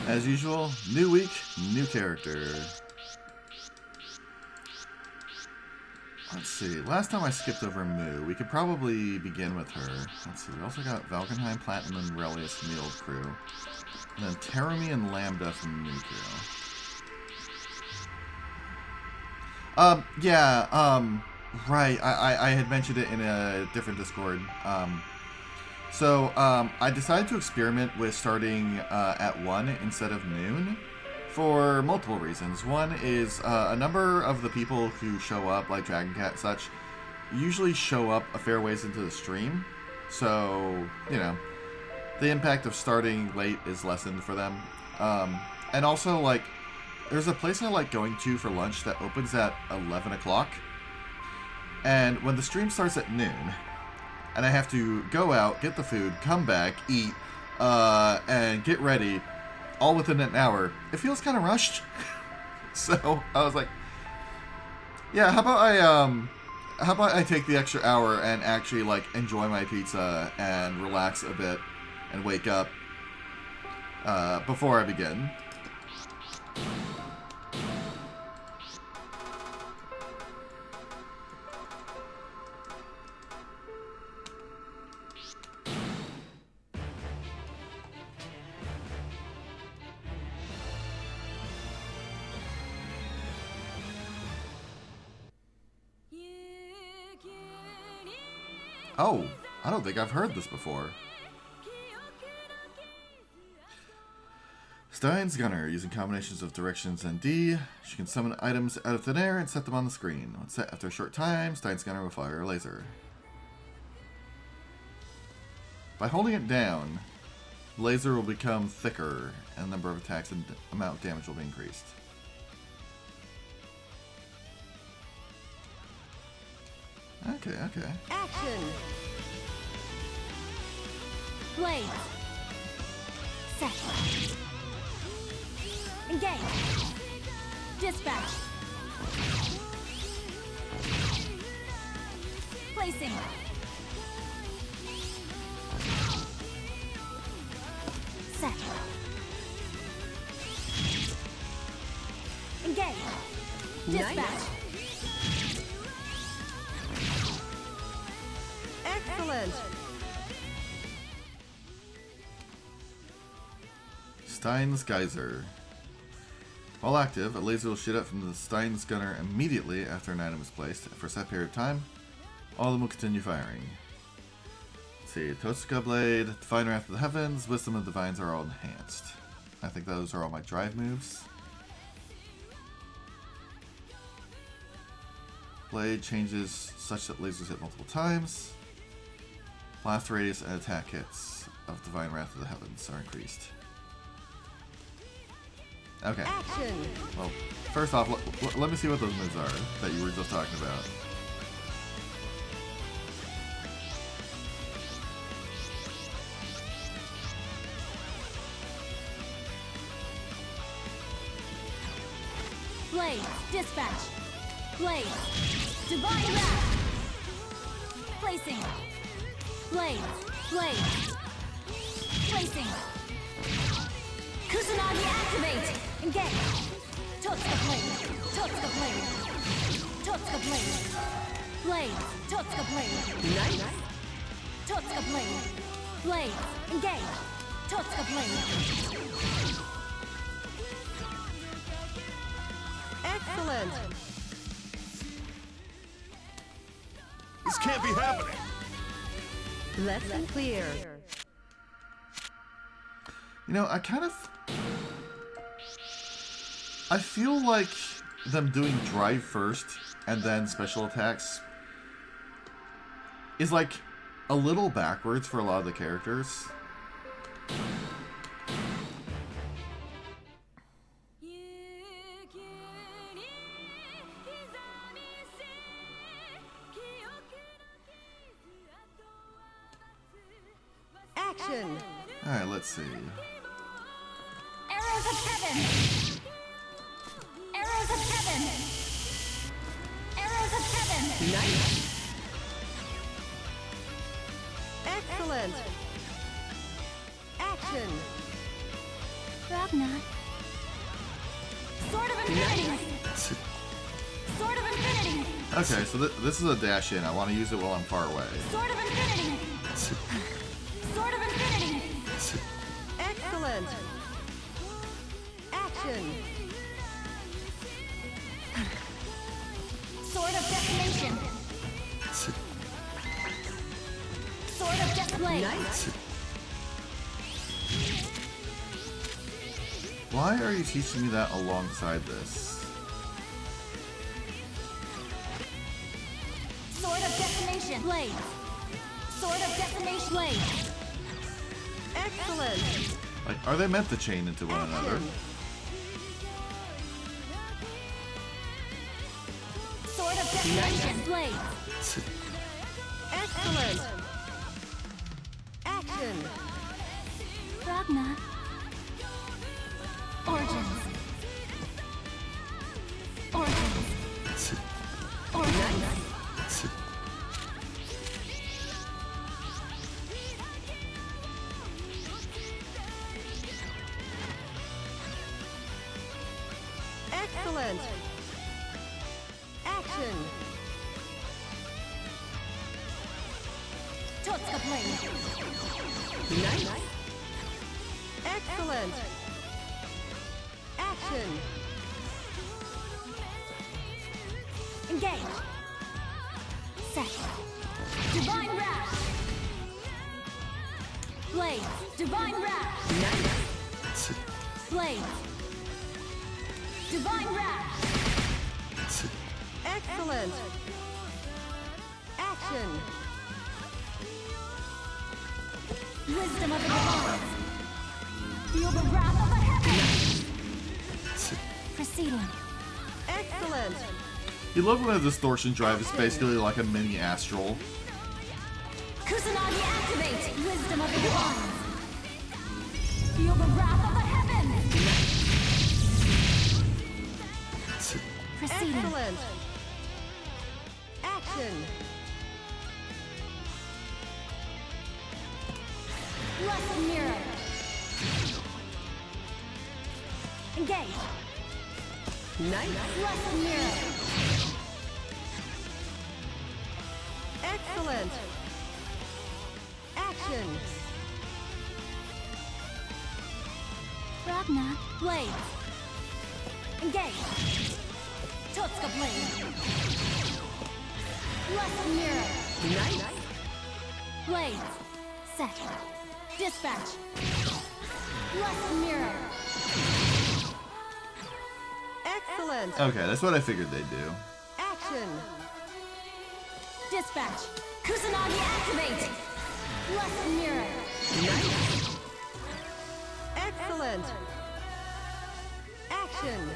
As usual, new week, new character. Let's see. Last time I skipped over Moo. We could probably begin with her. Let's see. We also got Valkenheim, Platinum, and Relius from the old crew. And then Terami and Lambda from the new crew. Right. I had mentioned it in a different Discord. I decided to experiment with starting at 1 instead of noon for multiple reasons. One is a number of the people who show up, like Dragon Cat and such, usually show up a fair ways into the stream. So, you know, the impact of starting late is lessened for them. And also, like, there's a place I like going to for lunch that opens at 11 o'clock. And when the stream starts at noon, and I have to go out, get the food, come back, eat, and get ready, all within an hour, it feels kind of rushed. So I was like, yeah, how about I take the extra hour and actually like enjoy my pizza and relax a bit and wake up before I begin. Oh, I don't think I've heard this before. Stein's Gunner. Using combinations of directions and D, she can summon items out of thin air and set them on the screen. When set after a short time, Stein's Gunner will fire a laser. By holding it down, the laser will become thicker, and the number of attacks and amount of damage will be increased. Okay. Action! Blade! Set! Engage! Dispatch! Placing! Set! Engage! Dispatch! Nice. Excellent. Stein's Geyser. While active, a laser will shoot out from the Stein's Gunner immediately after an item is placed. For a set period of time, all of them will continue firing. Let's see, Totsuka Blade, Divine Wrath of the Heavens, Wisdom of Divines are all enhanced. I think those are all my drive moves. Blade changes such that lasers hit multiple times. Blast radius and attack hits of Divine Wrath of the Heavens are increased. Okay. Action. Well, first off, let me see what those moves are that you were just talking about. Blade! Dispatch! Blade! Divine Wrath! Placing! Blade! Placing! Kusanagi activate! Engage! Totsuka Blade! Blade! Totsuka Blade! Nice. Totsuka Blade! Blade! Engage! Totsuka Blade! Excellent. This can't be happening. Lesson clear. You know, I feel like them doing drive first and then special attacks is like a little backwards for a lot of the characters. Action. Alright, let's see. Arrows of heaven! Arrows of heaven! Arrows of heaven! Nice. Excellent. Action. Ragnar. Sword of Infinity. Sword of Infinity. Okay, so this is a dash in. I want to use it while I'm far away. Sword of Infinity. Sword of Infinity. Excellent. Action. Sword of Decimation. Sword of Deathblade. Nice. Why are you teaching me that alongside this? Sword of Decimation. Blade. Sword of Decimation. Blade. Excellent. Like, are they meant to chain into one another? Action. Sword of Decimation. Blade. Excellent. Action. Ragnar. Origins. Origins. Origins. Excellent. Action. Totska Blade. Nice. Excellent. Action. Engage. Set. Divine Wrath. Blade. Divine Wrath. Nice. Blade. Divine Wrath. Excellent. Action. Wisdom of the Divine. Feel the wrath of the heavens. Proceeding. Excellent. You love when a distortion drive is basically like a mini astral. Kusanagi activate. Wisdom of the Divine. Feel the wrath of the heavens. Proceeding. Excellent. Action. Blessed Mirror. Engage. Nice. Blessed Mirror. Excellent. Action. Ragnar. Blade. Engage. Totska Blade. Blessed Mirror. Nice. Blade. Set. Dispatch. Blessed Mirror. Excellent. Okay, that's what I figured they'd do. Action. Dispatch. Kusanagi activate. Blessed Mirror. Nice. Excellent. Action.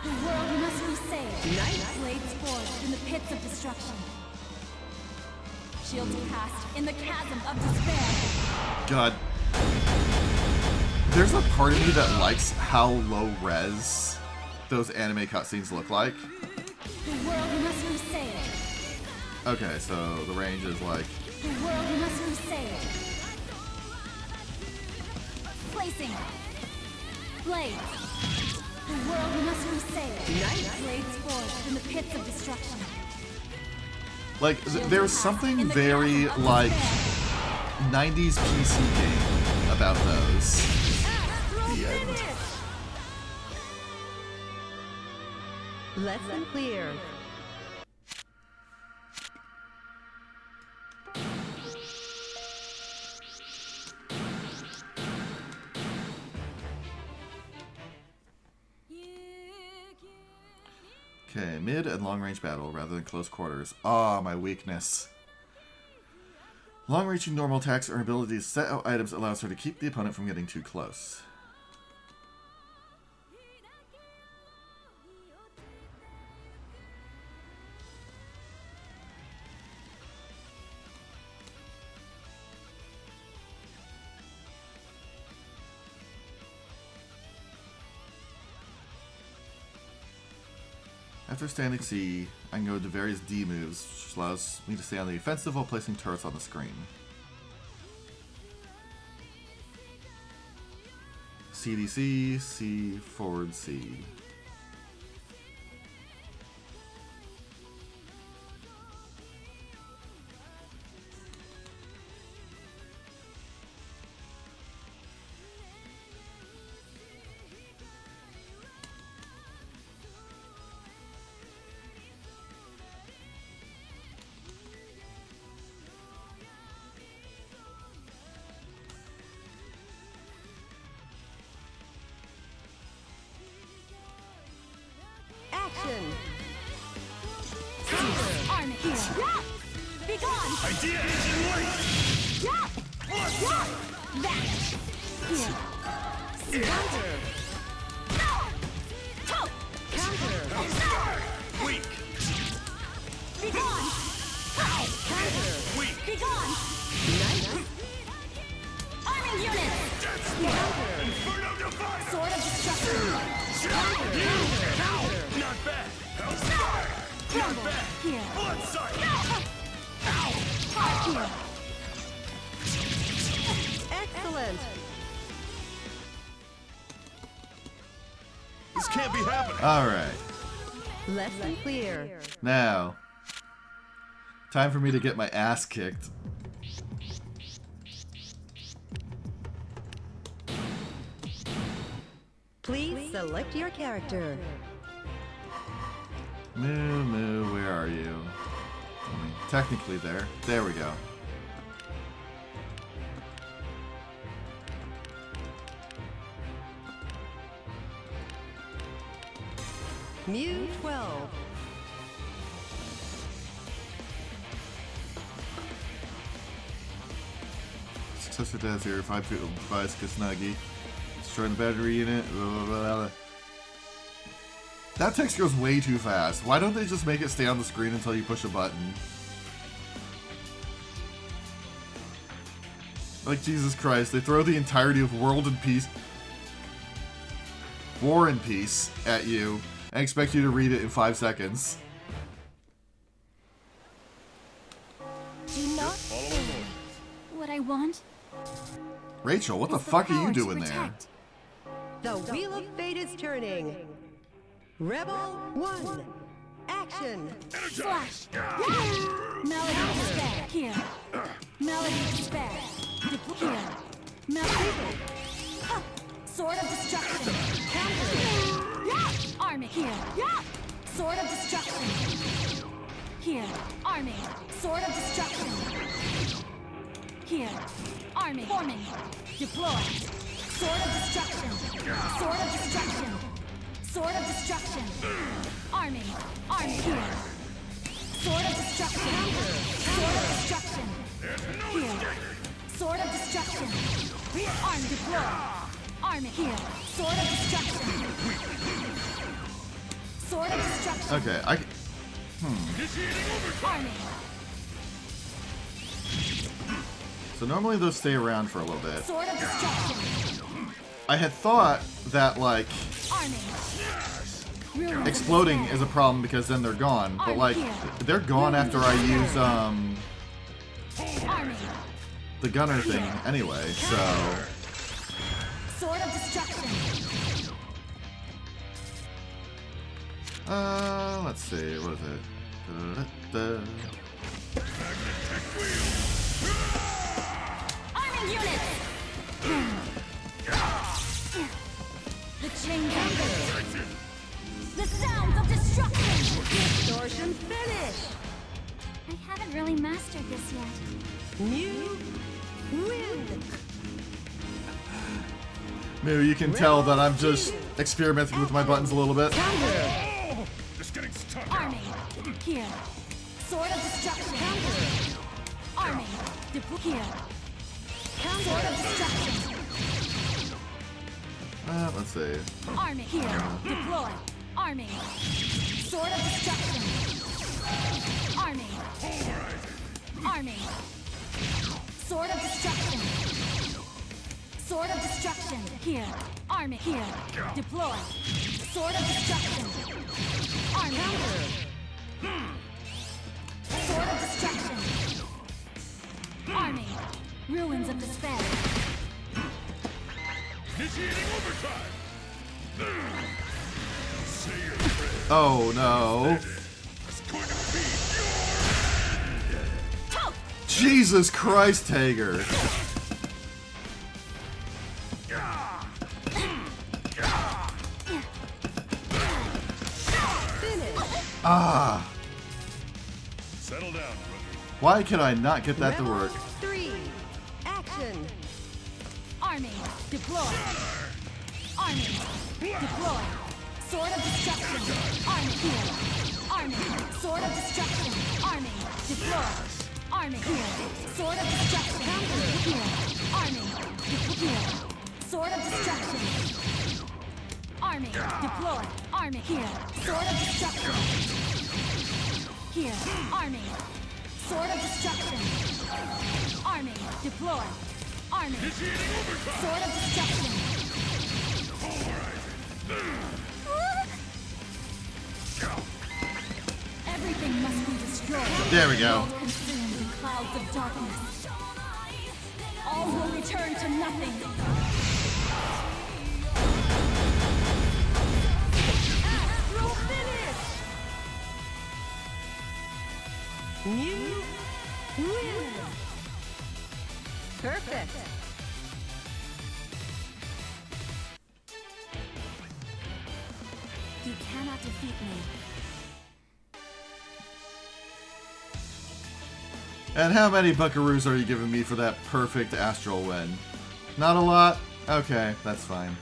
The world must be saved. Nice. Blades forged in the pits of destruction. Shields cast in the chasm of despair. God. There's a part of me that likes how low res those anime cutscenes look like. The world must be saved. Okay, so the range is like... The world must be saved. Placing. Blades. The world must be saved. Nice. Blades forged in the pits of destruction. Like, there's something very, like, 90s PC game about those. The end. Lesson clear. Okay, mid and long range battle rather than close quarters. Ah, my weakness. Long-reaching normal attacks or abilities set out items allows her to keep the opponent from getting too close. After standing C, I can go to various D moves, which allows me to stay on the offensive while placing turrets on the screen. CDC, C, forward C. Action. Arm it here. Yeah. Be gone. Idea engine light! Yeah. Yeah. Vanish. Here. Counter. Toe. Counter. Weak! Be gone. Counter. Weak! Be gone. Nice. Arming unit. Counter. Inferno Diviner! Sword of destruction. Not bad! Hellfire! Crumble. Here. Blood sight! Here. Excellent. This can't be happening! Alright. Lesson clear. Now, time for me to get my ass kicked. Please select your character. Moo, moo, where are you? I mean, technically there. There we go. Mew 12. Successor to 0, 5 device Kasnagi. Destroying the battery unit. Blah, blah, blah, blah. That text goes way too fast. Why don't they just make it stay on the screen until you push a button? Like, Jesus Christ, they throw the entirety of World and Peace, War and Peace at you and expect you to read it in 5 seconds. Do not say what I want. Rachel, what the is fuck are power you to doing there? protect. The wheel of fate is turning. Rebel 1. Action. Flash. Melody of despair. Here. Melody of despair. Here. Melody. Huh. Sword of destruction. Yeah. Army. Here. Yeah. Sword of destruction. Here. Army. Sword of destruction. Here. Army. Forming. Deploy. Sword of destruction. Sword of destruction. Sword of destruction. Army. Army. Here. Sword of destruction. Sword of destruction. Here. Sword of destruction. Arm deploy. Army. Here. Sword of destruction. Sword of destruction. Okay, Army. so normally those stay around for a little bit. Sword of destruction. I had thought that, like, Army. Ruins exploding of despair. is a problem because then they're gone. But, like, they're gone after I use, Army. the gunner thing anyway, so... Sword of destruction. Let's see, what is it? Da-da-da-da. Arming units. The chains of fate. The sounds of destruction. Distortion finish. I haven't really mastered this yet. Mew win. Maybe you can tell that I'm just experimenting with my buttons a little bit. Counter. Just getting stuck. Army. Here. Sword of destruction. Army. Deploy. Here. Sword of destruction. Let's see. Army. Here. Deploy. Army. Sword of destruction. Army. Army. Sword of destruction. Sword of destruction. Here. Army. Here. Deploy. Sword of destruction. Army. Sword of destruction. Army. Ruins of despair. Initiating overtime. Say your prayers. Oh no. It's going to be Jesus Christ, Hager. Ah. Settle down, rookie. Why can I not get that to work? 3. Action. Army, deploy. Army, deploy. Sword of destruction. Army, here. Army, sword of destruction. Army, deploy. Army, here. Sword of destruction. Here. Army, here. Sword of destruction. Army, deploy. Army, here. Sword of destruction. Here. Army. Sword of destruction. Army, deploy. Army. Initiating overtime. Sword of destruction. Everything must be destroyed. There we go. World consumed in clouds of darkness. All will return to nothing. Astral finish. You win. Perfect. You cannot defeat me. And how many buckaroos are you giving me for that perfect astral win? Not a lot? Okay, that's fine.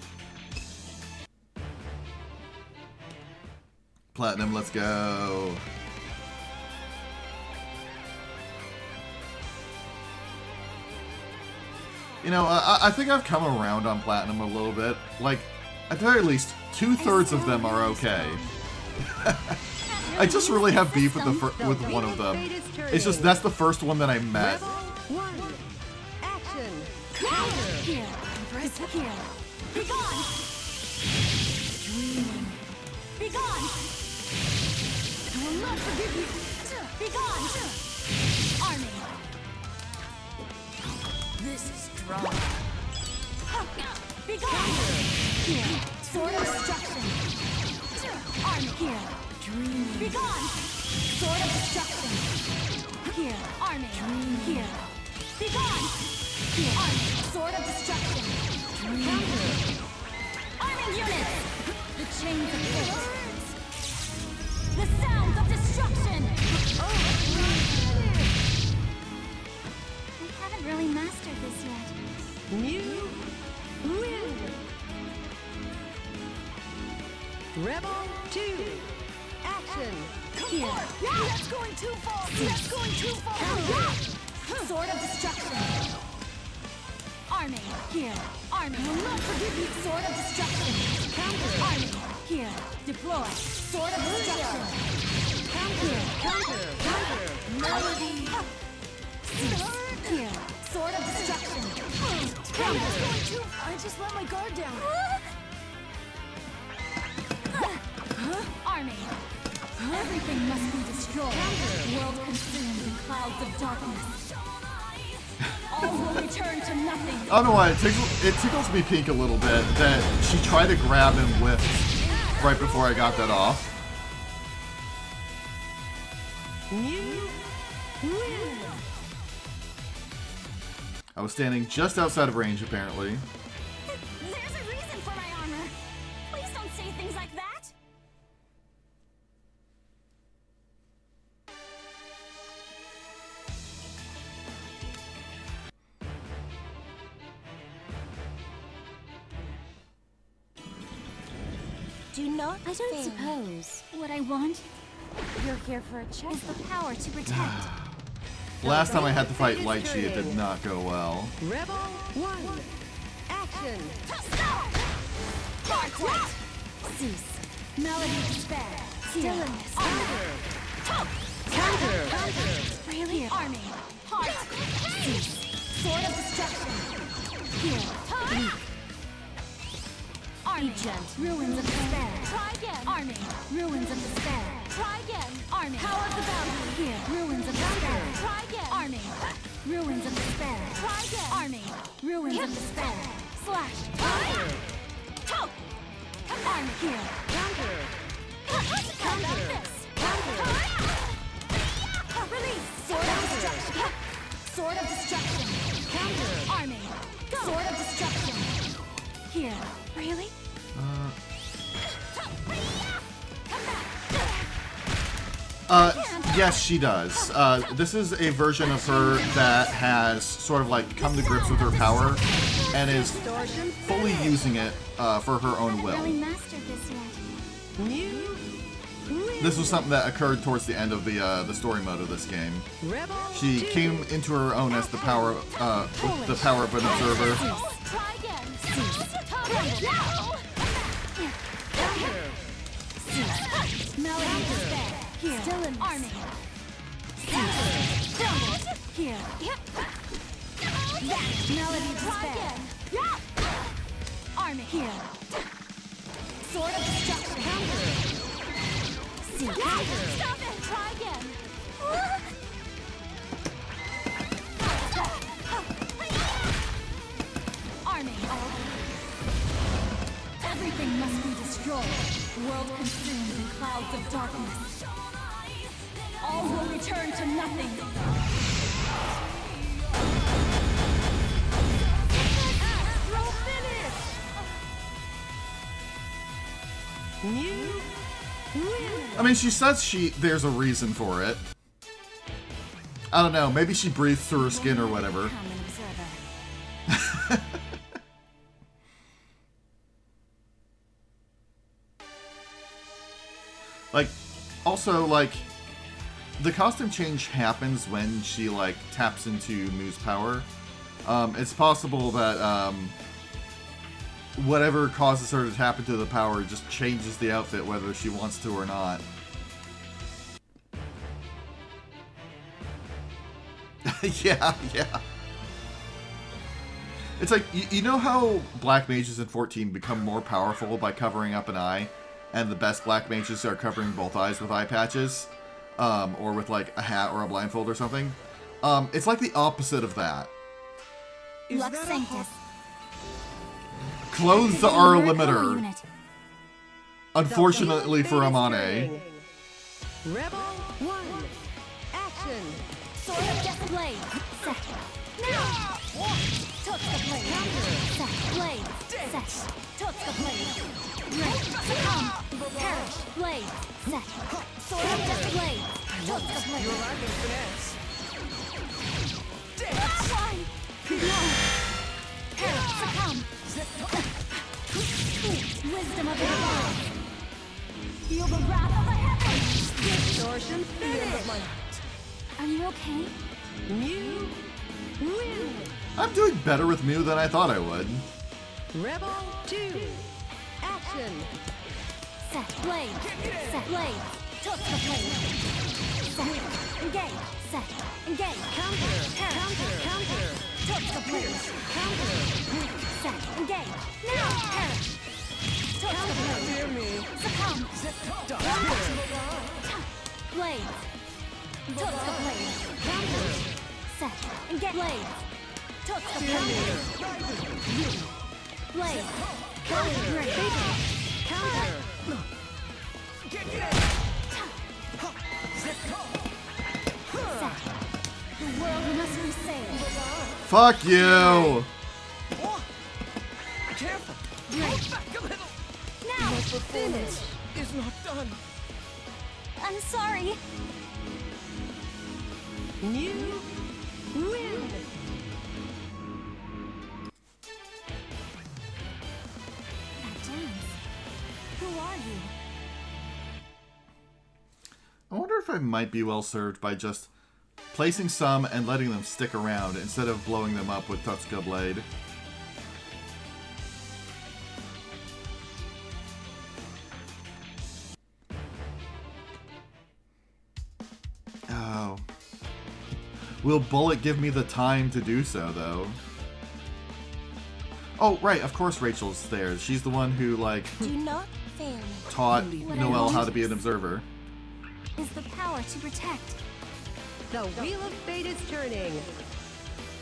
Platinum, let's go. You know, I think I've come around on Platinum a little bit. Like, at the very least, 2/3 of them are okay. I just really have beef with with one of them. It's just that's the first one that I met. Rebel 1. Action. Here. Embrace here. Be gone. Dreaming. Be gone. I will not forgive you. Be gone. Army. This is strong. Be gone. Here. Sword of destruction. Army here. Dreaming. Be gone. Sword of destruction. Here. Army. Here. Be gone. Here. Army. Sword of destruction. Arming units. The chains of fate. The sounds of destruction. We haven't really mastered this yet. You win. Rebel 2. Action. Here. That's going too far. That's going too far. Sword of destruction. Army. Here. Army. I will not forgive you. Sword of destruction. Counter. Army. Here. Deploy. Sword of destruction. Counter. Counter. Counter. Melody. Here. Sword of destruction. Counter. I just let my guard down. Army. Everything must be destroyed. World consumed in clouds of darkness. All will return to nothing. I don't know why, it tickles me pink a little bit that she tried to grab and whip right before I got that off. You win. I was standing just outside of range, apparently. There's a reason for my armor. Please don't say things like that. Do not I don't suppose what I want. You're here for a check. Is the power to protect. Last time I had to fight Lightshy, it did not go well. Rebel 1. Action. Heartlight. Cease. Melody despair. Stillness. Counter. Counter. Really? Army. Heart. Cease. Sword of destruction. Here. Weak. Army. Ruins of despair. Try again. Army. Ruins of despair. Try again. Army. Power of the boundary. Here. Ruins of despair. Try again. Army. Ruins of despair. Try again. Army. Ruins of despair. Slash. Toe. Arm here. Counter. How about this? Release. Sword of destruction. Sword of destruction. Counter. Arming. Sword of destruction. Here. Really? Yes, she does. This is a version of her that has sort of like come to grips with her power and is Distortion. fully using it for her own will. Really mastered this yet. New. Win. This was something that occurred towards the end of the story mode of this game. Rebel. She 2. came into her own as the power with the power of an observer. Try again. Melody despair. Here. Still in army. Here. Melody despair. Army. Here. Sword of destruction. Stop it. Try again. Army. Everything must be destroyed. World consumed in clouds of darkness. All will return to nothing. Astral finish. New. Win. I mean, she says there's a reason for it. I don't know, maybe she breathed through her skin or whatever. Become an observer. Like, also, like, the costume change happens when she, like, taps into Mu's power. It's possible that, whatever causes her to tap into the power just changes the outfit whether she wants to or not. yeah. It's like, you know how black mages in 14 become more powerful by covering up an eye? And the best black mages are covering both eyes with eye patches? Or with, like, a hat or a blindfold or something? It's like the opposite of that. Lux Sanctus. Clothes are a Miracle limiter. unit. Unfortunately for Amane. Turning. Rebel 1. Action. Sword of Death Blade. Set. Now. Took the blade. Set. Blade. Set. Took the blade. Right. Succumb. Perish. Blade. Set. Sword of Death Blade. Took the blade. You're lacking finesse. Why? No. Perish. Succumb. Wisdom of the divine. Feel the wrath of the heavens. Distortion finish. Are you okay? New. Win. I'm doing better with Mu than I thought I would. Rebel 2. Action. Set. Blade. Set. Blade. Took the blade. Set. Engage. Set. Engage. Counter. Perish. Counter. Took the blade. Counter. Set. Engage. Now. Perish. Took the blade. Hear me. Succumb. Blade. Took the blade. Counter. Set. Engage. Blade. Took the blade. Blade. Counter. Counter. Set. The world must be saved. Fuck you! Careful! Blade. Back a little! Now. Finish. Is not done. I'm sorry. New. Win. That dance. Who are you? I wonder if I might be well served by just placing some and letting them stick around instead of blowing them up with Totsuka Blade. Oh. Will Bullet give me the time to do so, though? Oh, right, of course Rachel's there. She's the one who, like, Do not fail me. taught What I Noelle how want to be an observer. is the power to protect. The wheel of fate is turning.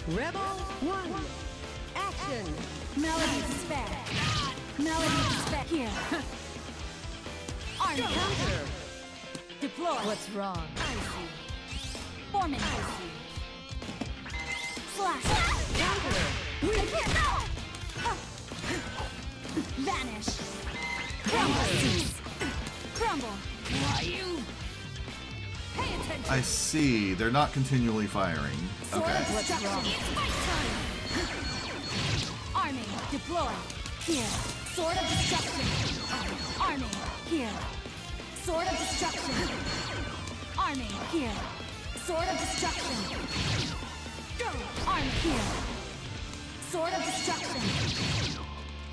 Rebel 1. Action. Melody despair. Melody despair. Here. Army. Counter. Deploy. What's wrong? Forming. Slash. Counter. Vanish. Crumble. Cease. Crumble. Why you? Pay attention. I see. They're not continually firing. Sword Okay. of destruction. It's fight time. Army. Deploy. Here. Sword of destruction. Army. Here. Sword of destruction. Army. Here. Sword of destruction. Go. Army. Here. Sword of destruction.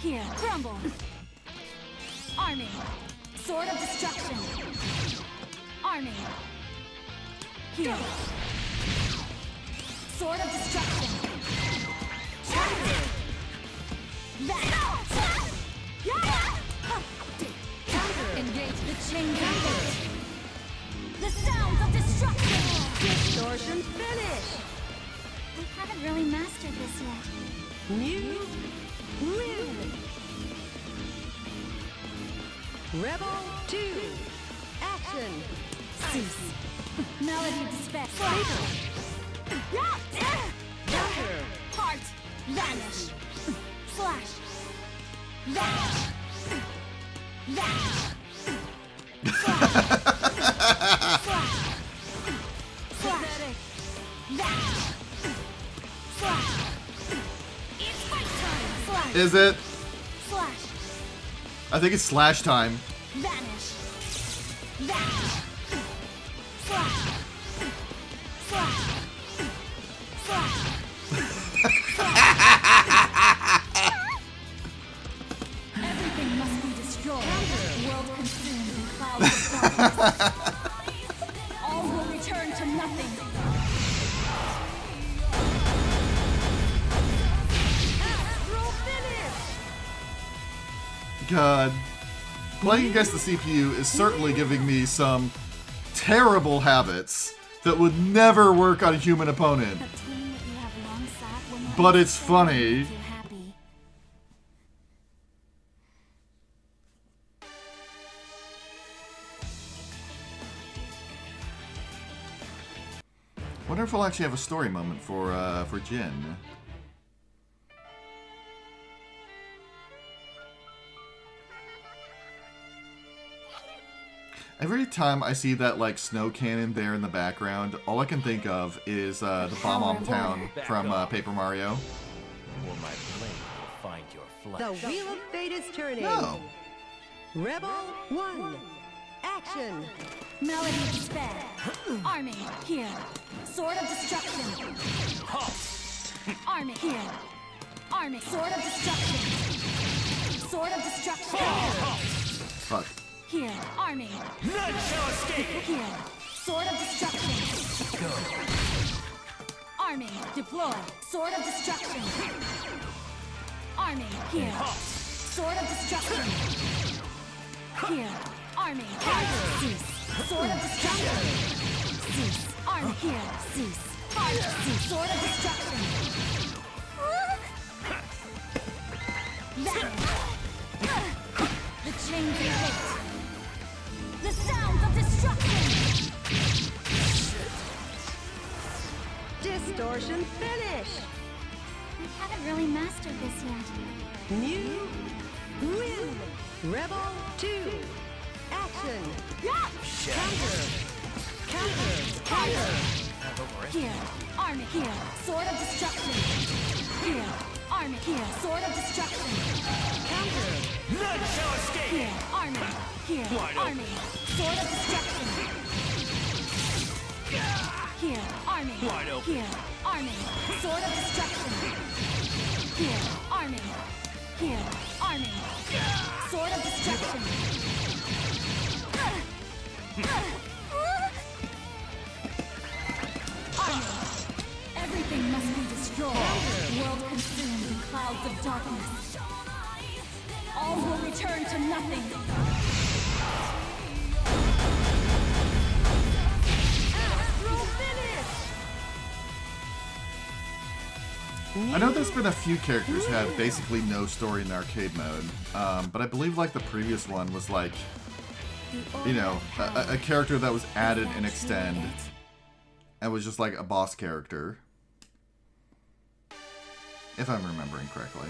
Here. Crumble. Army. Sword of destruction. Army. Here. Sword of destruction. Engage The chain counter. The sounds of destruction. distortion finish. We haven't really mastered this yet. You win. Rebel 2. Action. Cease. Melody despair. Fatal. Counter. Heart. Vanish. Slash. Vanish. Vanish. Slash. Slash. Slash. Vanish. Slash. It's fight time. Slash. Is it? Slash. I think it's slash time. Vanish. Vanish. Slash. Slash. Slash. Everything must be destroyed. World consumed in clouds of darkness. All will return to nothing. Astral finish. God. Playing against the CPU is certainly giving me some terrible habits that would never work on a human opponent. A team that you have long sat when you're But it's upset funny. makes you happy. Wonder if we'll actually have a story moment for Jin. Every time I see that like snow cannon there in the background, all I can think of is the bomb on town from Paper Mario. Or my blade will find your The flesh. wheel of fate is turning. No. Rebel 1. Action. Melody despair. Army here. Sword of destruction. Army here. Army. Sword of destruction. Sword of destruction. Fuck. Here. Army. None shall escape! Here. Sword of destruction. Army. Deploy. Sword of destruction. Army. Here. Sword of destruction. Here. Army. Heart. Cease. Sword of destruction. Cease. Army. Here. Cease. Heart. Cease. Sword of destruction. Vanish. The chains of fate. The sounds of destruction. Distortion finish. We haven't really mastered this yet. You win. Rebel 2. Action. Counter. Counter. Counter. Here, army, here, sword of destruction. Here, army, here, sword of destruction. Counter. None shall escape! Here, army, here, Wide open. army, sword of destruction. Here, army, Wide open. here, army, sword of destruction. Here, army, here, army, sword of destruction. Army, everything must be destroyed. World consumed in clouds of darkness. All will return to nothing. Astral finish. I know there's been a few characters who had basically no story in the arcade mode, but I believe like the previous one was like, you know, a character that was added in Extend and was just like a boss character. If I'm remembering correctly.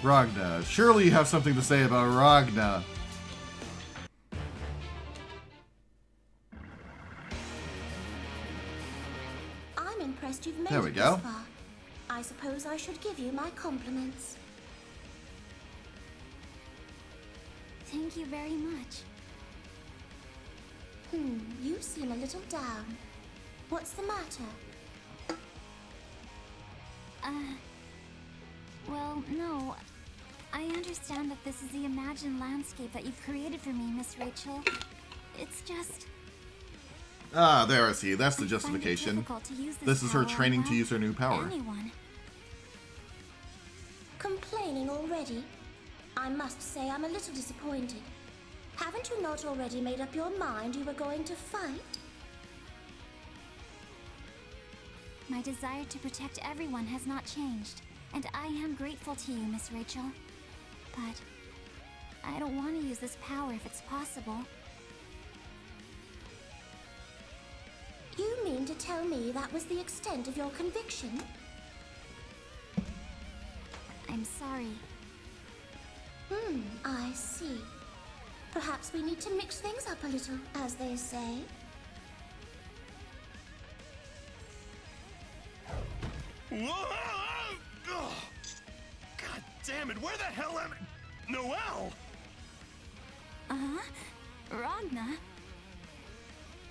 Ragna. Surely you have something to say about Ragna. I'm impressed you've made There we it go. this far. I suppose I should give you my compliments. Thank you very much. You seem a little down. What's the matter? Well, no. I understand that this is the imagined landscape that you've created for me, Miss Rachel. It's just... Ah, there I see. That's the I find it justification. difficult to use This is her power training on to use her new power. anyone. Complaining already? I must say I'm a little disappointed. Haven't you not already made up your mind you were going to fight? My desire to protect everyone has not changed, and I am grateful to you, Miss Rachel. But I don't want to use this power if it's possible. You mean to tell me that was the extent of your conviction? I'm sorry. I see. Perhaps we need to mix things up a little, as they say. Whoa! Ugh. God damn it, where the hell am I? Noelle! Ragna?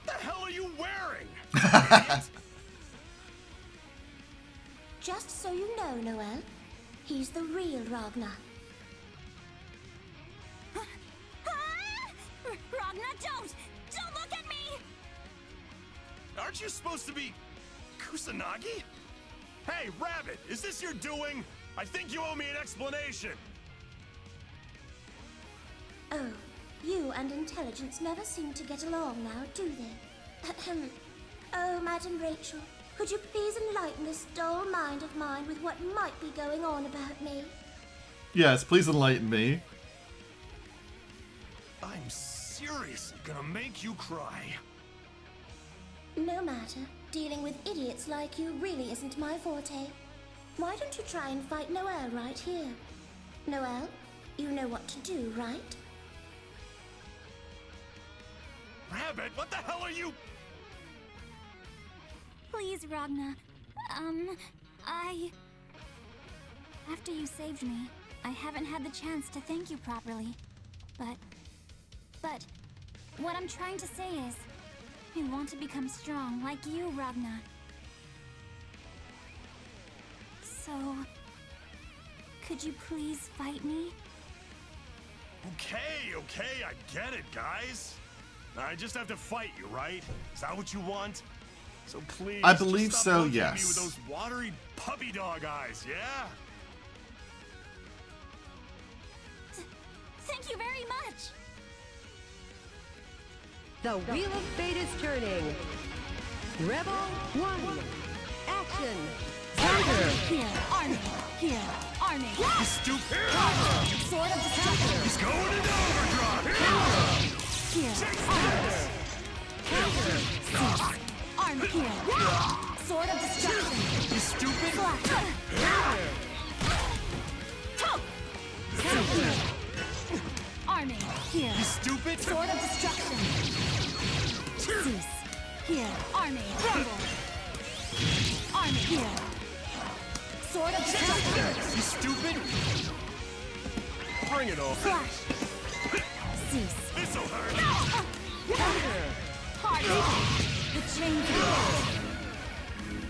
The hell are you wearing? Just so you know, Noelle, he's the real Ragna. Ragna, don't! Don't look at me! Aren't you supposed to be Kusanagi? Hey, Rabbit, is this your doing? I think you owe me an explanation. Oh, you and intelligence never seem to get along now, do they? Ahem. Oh, Madam Rachel, could you please enlighten this dull mind of mine with what might be going on about me? Yes, please enlighten me. I'm seriously gonna make you cry. No matter. Dealing with idiots like you really isn't my forte. Why don't you try and fight Noelle right here? Noelle, you know what to do, right? Rabbit, what the hell are you? Please, Ragna. After you saved me, I haven't had the chance to thank you properly. But, what I'm trying to say is, I want to become strong like you, Ragna. So, could you please fight me? Okay, I get it, guys. I just have to fight you, right? Is that what you want? So please, I believe just so, stop looking at me yes. with those watery puppy dog eyes, yeah? Thank you very much! The wheel of fate is turning. Rebel 1. Action. Counter. Here, army! Here, army! You stupid! Sword of destruction! He's going into overdrive! Here, army! Army here! Sword of destruction! You stupid! Flash! Army here! You stupid! Sword of destruction! Zeus! Here! Army! Rumble! Army here! Sword of destruction! You stupid! Bring it on! Flash! Zeus! This'll hurt! Heart! The chain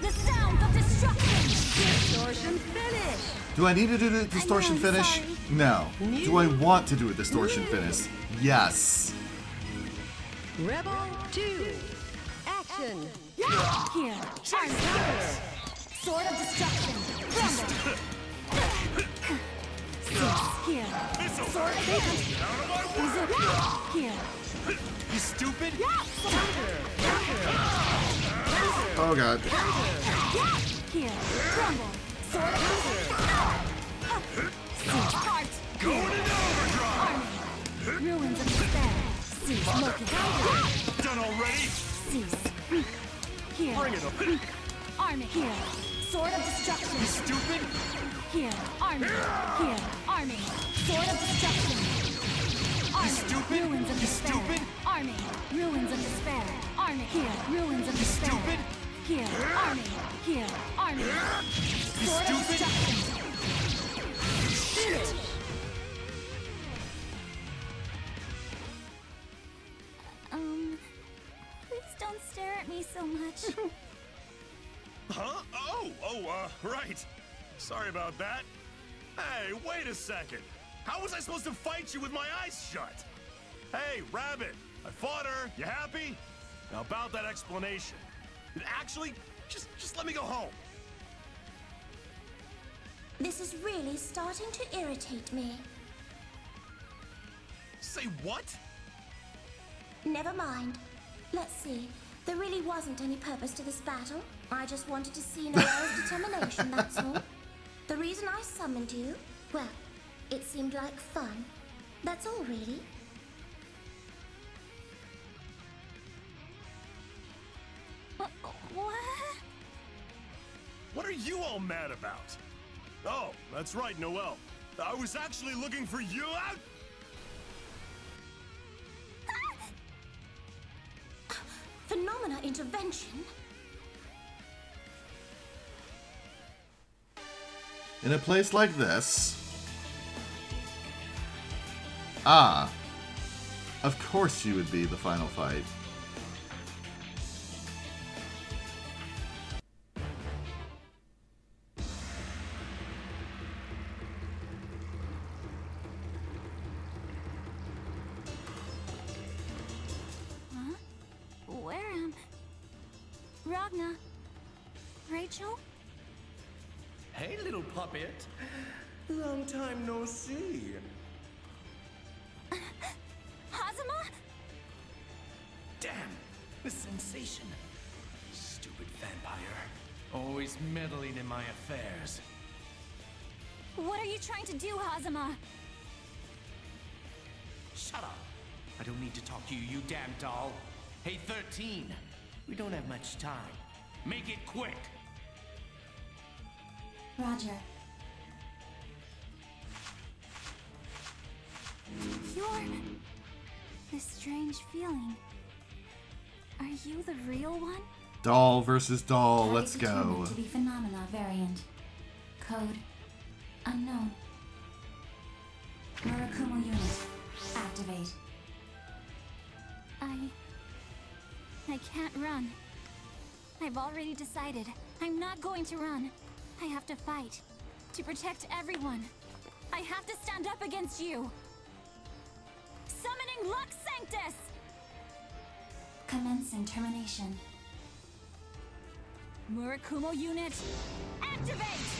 the sound of destruction! Distortion finish. Do I need to do the distortion I'm finish? sorry. No. Do I want to do a distortion finish? Yes. Rebel 2. Action. Here! Army! Sword of destruction! Rumble! Zeus! Here! This'll Sword of hurt! destruction! Out of my way! Here! You stupid! Counter! Oh god. Here, crumble. Sword of heart. Going into overdrive! Army. Ruins of despair. Cease. Locust. Done already? Cease. Here. Bring it up. Army. Here. Sword of destruction. Stupid? Here. Army. Here. Army. Sword of destruction. Army. Stupid? Ruins of despair. Stupid? Army. Ruins of despair. Army. Here. Ruins of despair. Stupid? Here. Army. Here. Army. Sword of Stupid? destruction. Shit! Please don't stare at me so much. Huh? Right. Sorry about that. Hey, wait a second. How was I supposed to fight you with my eyes shut? Hey, Rabbit, I fought her. You happy? Now about that explanation. Actually, just let me go home. This is really starting to irritate me. Say what? Never mind. Let's see. There really wasn't any purpose to this battle. I just wanted to see Noelle's determination, that's all. The reason I summoned you, well, it seemed like fun. That's all, really. What? What are you all mad about? Oh, that's right, Noelle. I was actually looking for you out. Phenomena intervention? In a place like this... Ah. Of course you would be the final fight. Where am Ragna? Rachel? Hey, little puppet. Long time no see. Hazama? Damn, the sensation. Stupid vampire. Always meddling in my affairs. What are you trying to do, Hazama? Shut up. I don't need to talk to you, you damn doll. Hey, 13. We don't have much time. Make it quick. Roger. You're... this strange feeling. Are you the real one? Doll versus doll, let's Target go. determined to be phenomena variant. Code unknown. Murakumo unit activate. I can't run. I've already decided. I'm not going to run. I have to fight. To protect everyone. I have to stand up against you. Summoning Lux Sanctus! Commencing termination. Murakumo unit, activate!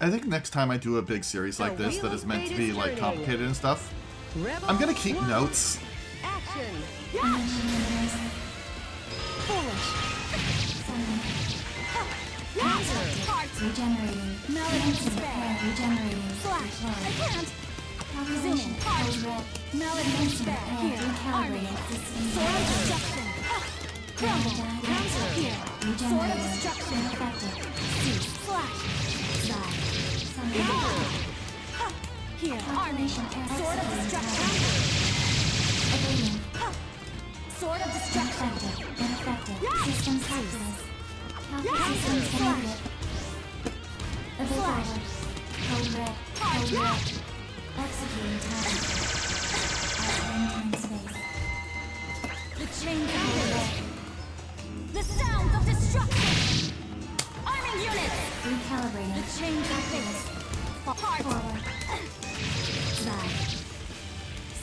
I think next time I do a big series like this that is meant to be like complicated and stuff, I'm gonna keep notes. Action! Foolish. Regenerating. Melody despair. Regenerating. Flash. I can't. Zooming. Heart. Melody despair. Here. Army. Sword of destruction. Crumble. Here. Sword of destruction. Effective. Cease. Flash. Here. Army. Sword of destruction. Evading. Sword of destruction. Ineffective. Systems active. Systems connected. Flash. Code red. Code red. Executing target. Entering space. The chain activated. The sound of destruction. Arming units. Recalibrating. The chain activated. Forward. Side.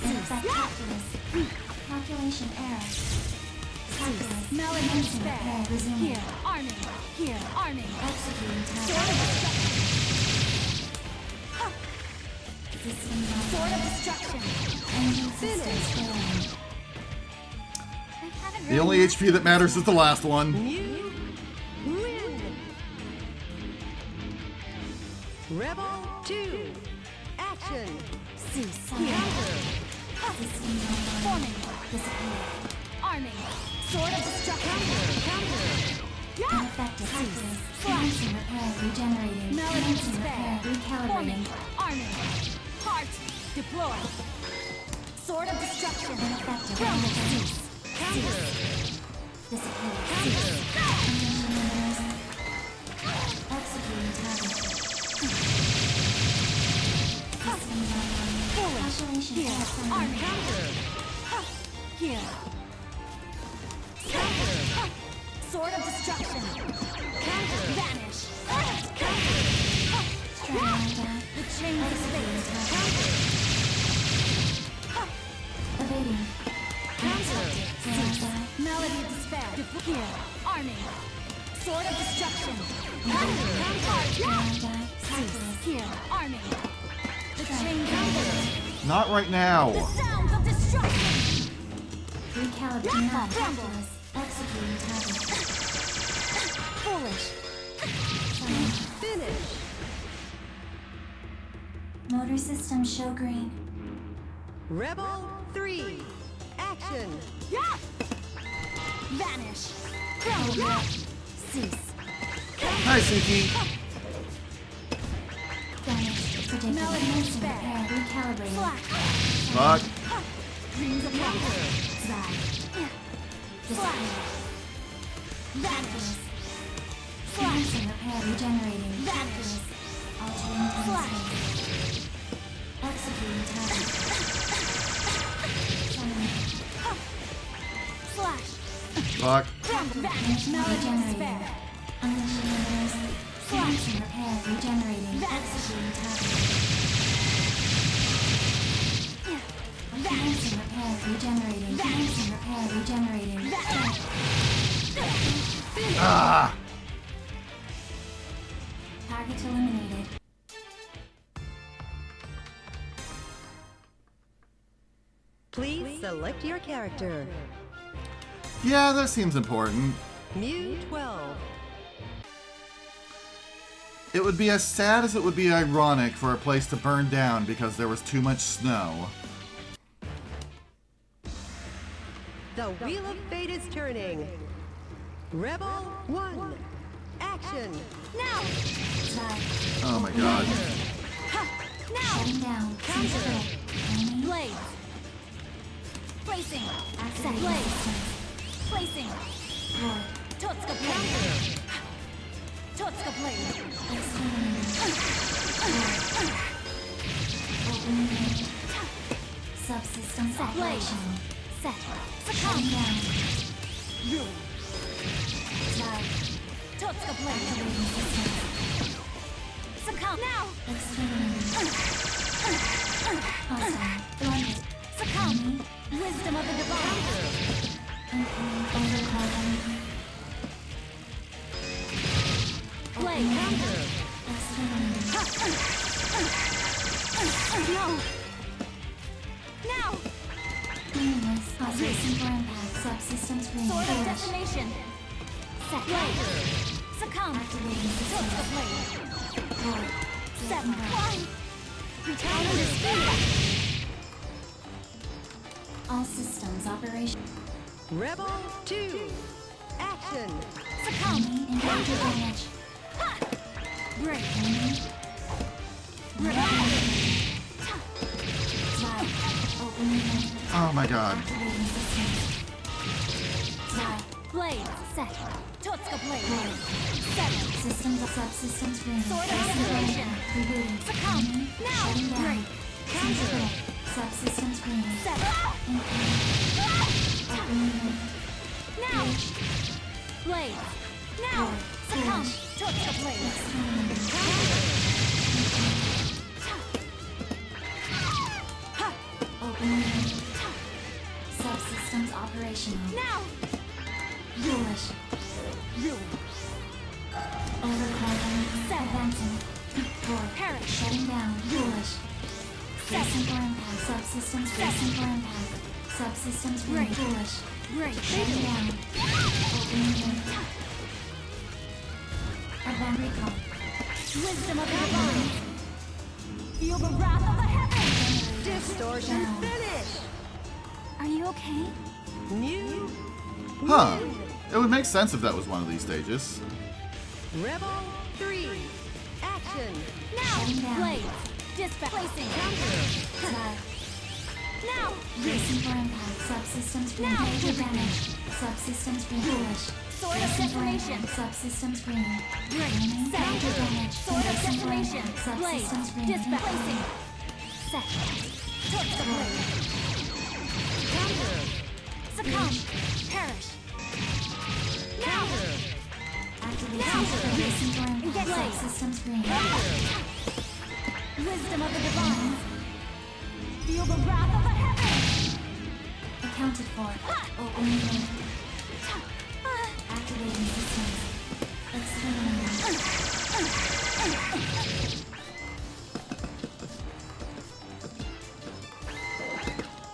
Effect activist. Calculation error. Calculus. Melody despair. Resume. Here. Arming. Here. Arming. Executing target. Sword of destruction. Sword of destruction. Engine systems failing. I had The only HP that matters is the last one. Mew win. Rebel 2. Action. Cease. Counter. Forming. Disappear. Arming. Sword of Destruction. Counter. Ineffective. Cease. Slash. Repair. Regenerating. Melody Despair. Recalibrating. Arming. Heart. Deploy. Sword of Destruction. Ineffective. Cease. Counter. Disappear. Counter. Executing target. Foolish. Here. Arming. Counter. Here. Counter. Sword of Destruction. Counter. Vanish. Counter. The chain of space. Counter. Evading. Counter. Melody of Despair. Here. Arming. Sword of Destruction. Counter. Cease. Here. Arming. The chain of space. Not right now. The sounds of destruction. Recalibrating Crumble. calculus. Executing target. Foolish. Finish. Motor system show green. Rebel 3. Action. Yeah. Vanish. Crumble. Cease. Hi, Suki. Vanish. Predicted. Melody of Despair. Recalibrating. Slack. Fuck. Dreams of wonder. Slide. Slack. Vanish. Slack. Enhancing repair. Regenerating. Vanish. Altering Slash. time space. Executing target. Summoning. Slash. Fuck. Crumble. Vanish. Melody of Despair. Unleashing universe. Enhancing repair. Regenerating. Executing target. Enhancing repair. Regenerating. Enhancing repair. Regenerating. Ah. Target eliminated. Please select your character. Yeah, that seems important. Mew 12. It would be as sad as it would be ironic for a place to burn down because there was too much snow. The Wheel of Fate is turning. Rebel 1. Action. Now. Slide. Oh my god. Now. Shutting down. Counter. Enemy. Blade. Placing. Activating Blade. systems. Placing. Void. Totska blade. Totska blade. Exterminating. Void. Opening. Subsystem Set. Blade. operation. Set. Shutting Succumb. down. Ruin. Slide. Totska blade. Activating systems. Succumb. Now. Exterminating. Hostile. Blinded. Succumb. Wisdom of the divine. Incoming. Overclock. Blade. Exterminating. No. Now. Meaningless. Processing for impact. Subsystem screen. Sword of Foolish. Destination. Set. Blade. Succumb. Activating systems. Totska blade. Void. Seven. Fly. Return to speed. All systems operation. Rebel 2. Action. Succumb. Enemy in danger damage. Break. Enemy. Break. Slide. Opening. Oh my god. Activating systems. Slide. Blade. Set. Totska blade. Void. Seven. Systems of subsystem screen. Sword of Facing Destination. impact. Rebooting. Succumb. Enemy. Now. Shutting down. Break. Counter. Subsystem screen. Seven. Incoming. Opening. Now. Blade. Now. Void. Succumb. Foolish. Totska blade. Exterminating. Opening. Subsystems operational. Now. Foolish. Ruin. Overclock. Seven. Advancing. Void. Perish. Shutting down. Foolish. Seven. Bracing for impact. Subsystems bracing for impact. Subsystems being Break. foolish. Break. Shutting down. Opening link. Event recall. Wisdom of the divine. Feel the wrath of the heavens. Distortion finish. Are you okay? New Huh. It would make sense if that was one of these stages. Rebel 3. Action. Now. Blade. Dispatch. Placing. Now. Racing for impact. Subsystems green. Now. Major damage. Subsystems green. Foolish. Sword of Detonation. Subsystems green. Break. Major Set. damage. Sword of Racing for Detonation. impact. Blade. Subsystems green. Dispatch. Placing. Set. Torch the blade. Succumb. Perish. Now. Activation for racing for impact. Blade. Subsystems green. Wisdom of the divine. Feel the wrath of the heavens. Accounted for. Opening link. Activating systems. Exterminating.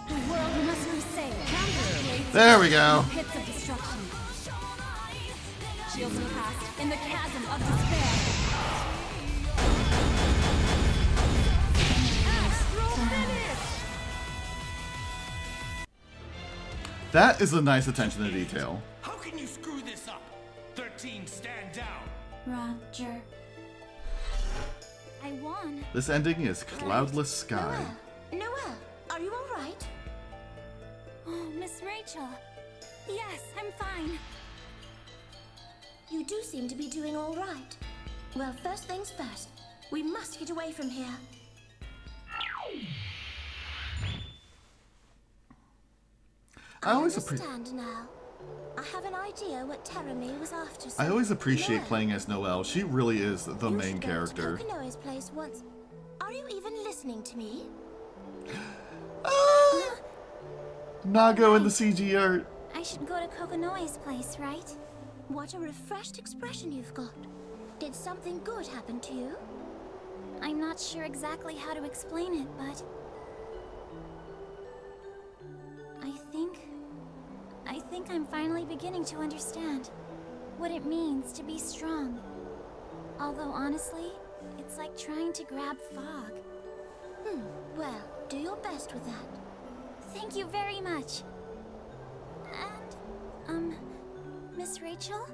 The world must be saved. There we go. Pits of destruction. Shields cast in the chasm of despair. That is a nice attention to detail. How can you screw this up? 13, stand down. Roger. I won. This ending is Cloudless Sky. Noelle, are you all right? Oh, Miss Rachel. Yes, I'm fine. You do seem to be doing all right. Well, first things first. We must get away from here. I always appreciate. understand now. I have an idea what Terramie was after. I always appreciate Noelle, playing as Noelle. She really is the you main should go character. to Kokinoe's place once. Are you even listening to me? Nago in the CG art. I should go to Kokinoe's place, right? What a refreshed expression you've got. Did something good happen to you? I'm not sure exactly how to explain it, but I think I'm finally beginning to understand what it means to be strong. Although honestly, it's like trying to grab fog. Well, do your best with that. Thank you very much. And, Miss Rachel?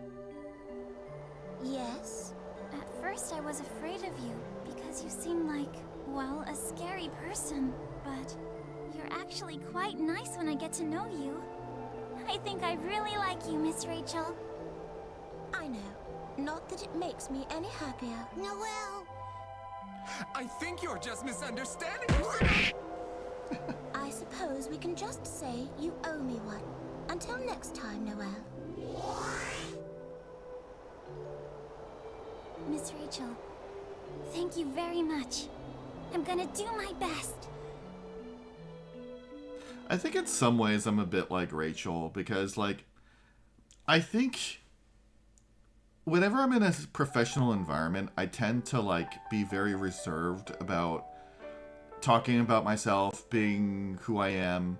Yes? At first I was afraid of you because you seem like, well, a scary person. But you're actually quite nice when I get to know you. I think I really like you, Miss Rachel. I know. Not that it makes me any happier. Noelle! I think you're just misunderstanding. I suppose we can just say you owe me one. Until next time, Noelle. Miss Rachel, thank you very much. I'm gonna do my best. I think in some ways I'm a bit like Rachel because, like, I think whenever I'm in a professional environment, I tend to, like, be very reserved about talking about myself, being who I am.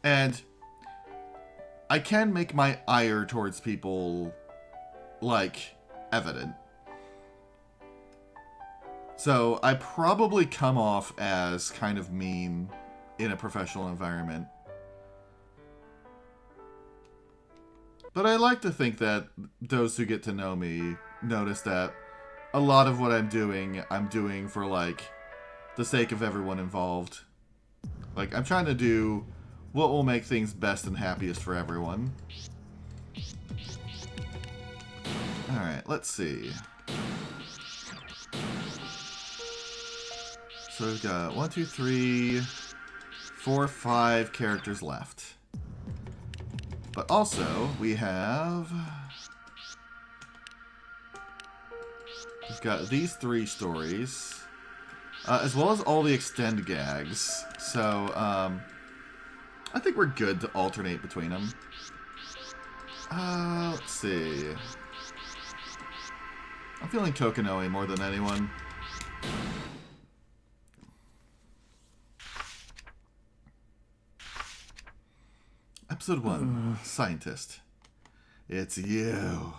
And I can make my ire towards people, like, evident. So I probably come off as kind of mean in a professional environment. But I like to think that those who get to know me notice that a lot of what I'm doing for, like, the sake of everyone involved. Like, I'm trying to do what will make things best and happiest for everyone. Alright, let's see. So we've got 1, 2, 3, 4, 5 characters left. But also, we've got these 3 stories, as well as all the extend gags. So, I think we're good to alternate between them. Let's see. I'm feeling Kokinoe more than anyone. I'm Episode 1, Scientist. It's you.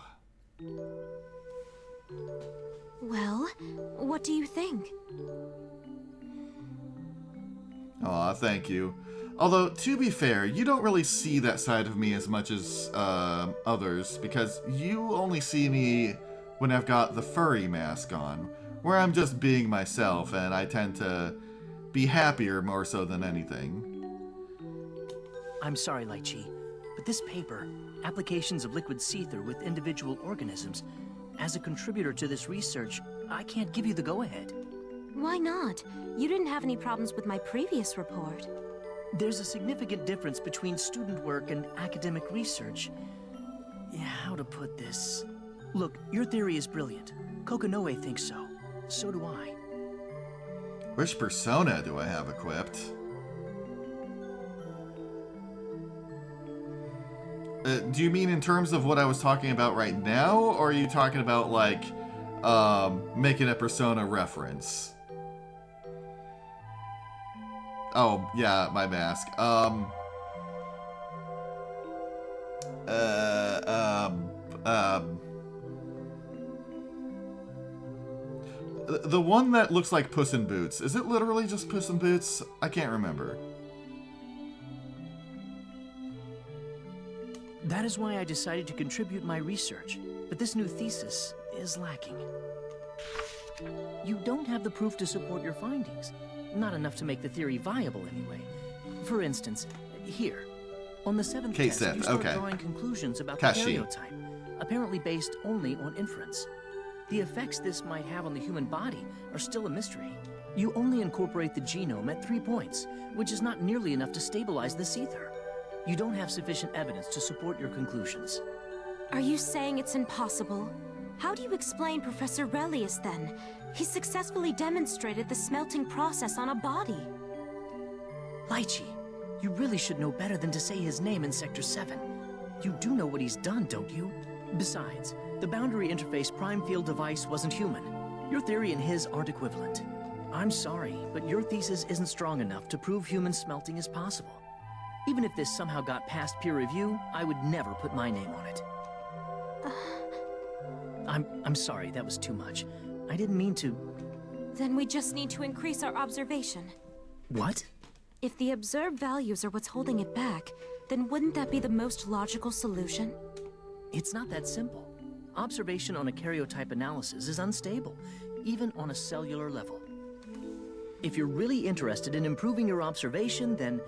Well, what do you think? Aw, thank you. Although, to be fair, you don't really see that side of me as much as others, because you only see me when I've got the furry mask on, where I'm just being myself, and I tend to be happier more so than anything. I'm sorry, Lychee, but this paper, Applications of Liquid Seether with Individual Organisms, as a contributor to this research, I can't give you the go-ahead. Why not? You didn't have any problems with my previous report. There's a significant difference between student work and academic research. Yeah, how to put this? Look, your theory is brilliant. Kokonoe thinks so. So do I. Which persona do I have equipped? Do you mean in terms of what I was talking about right now, or are you talking about, like, making a persona reference? Oh, yeah, my mask. The one that looks like Puss in Boots. Is it literally just Puss in Boots? I can't remember. That is why I decided to contribute my research, but this new thesis is lacking. You don't have the proof to support your findings. Not enough to make the theory viable, anyway. For instance, here. On the 7th test, you start drawing conclusions about the karyotype, apparently based only on inference. The effects this might have on the human body are still a mystery. You only incorporate the genome at 3 points, which is not nearly enough to stabilize the Seether. You don't have sufficient evidence to support your conclusions. Are you saying it's impossible? How do you explain Professor Relius, then? He successfully demonstrated the smelting process on a body. Lychee, you really should know better than to say his name in Sector 7. You do know what he's done, don't you? Besides, the boundary interface prime field device wasn't human. Your theory and his aren't equivalent. I'm sorry, but your thesis isn't strong enough to prove human smelting is possible. Even if this somehow got past peer review, I would never put my name on it. I'm sorry, that was too much. I didn't mean to... Then we just need to increase our observation. What? If the observed values are what's holding it back, then wouldn't that be the most logical solution? It's not that simple. Observation on a karyotype analysis is unstable, even on a cellular level. If you're really interested in improving your observation, then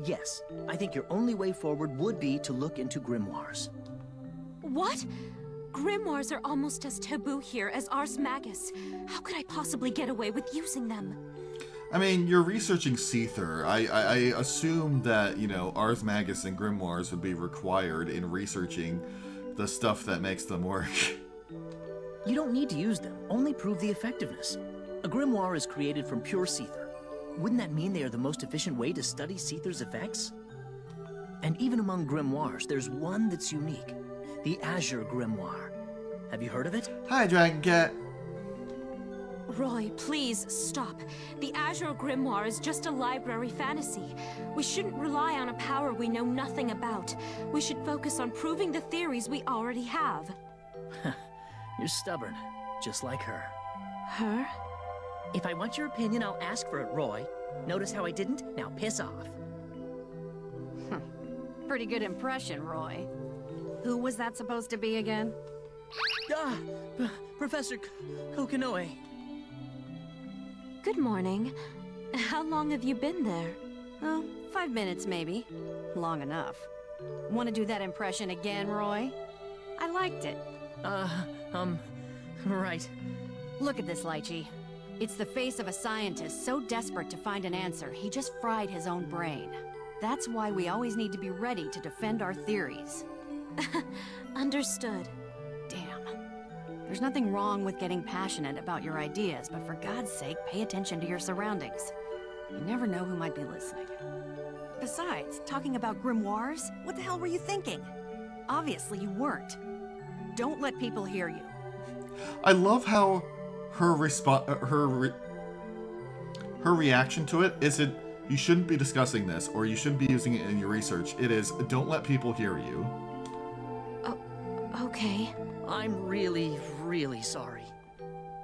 yes, I think your only way forward would be to look into grimoires. What? Grimoires are almost as taboo here as Ars Magus. How could I possibly get away with using them? I mean, you're researching Seether. I assume that, you know, Ars Magus and grimoires would be required in researching the stuff that makes them work. You don't need to use them, only prove the effectiveness. A grimoire is created from pure Seether. Wouldn't that mean they are the most efficient way to study Seether's effects? And even among grimoires, there's one that's unique. The Azure Grimoire. Have you heard of it? Hi, Dragon Cat. Roy, please stop. The Azure Grimoire is just a library fantasy. We shouldn't rely on a power we know nothing about. We should focus on proving the theories we already have. You're stubborn, just like her. Her? If I want your opinion, I'll ask for it, Roy. Notice how I didn't? Now piss off. Pretty good impression, Roy. Who was that supposed to be again? Professor Kokonoe. Good morning. How long have you been there? Oh, 5 minutes maybe. Long enough. Want to do that impression again, Roy? I liked it. Right. Look at this, Lychee. It's the face of a scientist so desperate to find an answer, he just fried his own brain. That's why we always need to be ready to defend our theories. Understood. Damn. There's nothing wrong with getting passionate about your ideas, but for God's sake, pay attention to your surroundings. You never know who might be listening. Besides, talking about grimoires, what the hell were you thinking? Obviously you weren't. Don't let people hear you. I love how her reaction to it isn't, you shouldn't be discussing this, or you shouldn't be using it in your research. It is, don't let people hear you. Oh, okay. I'm really, really sorry.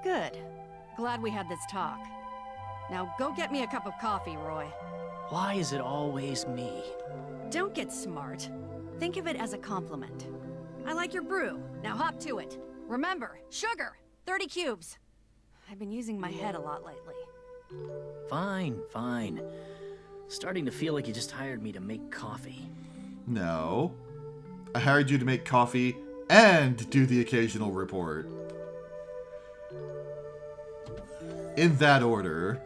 Good. Glad we had this talk. Now go get me a cup of coffee, Roy. Why is it always me? Don't get smart. Think of it as a compliment. I like your brew. Now hop to it. Remember, sugar, 30 cubes. I've been using my head a lot lately. Fine, fine. Starting to feel like you just hired me to make coffee. No. I hired you to make coffee and do the occasional report. In that order.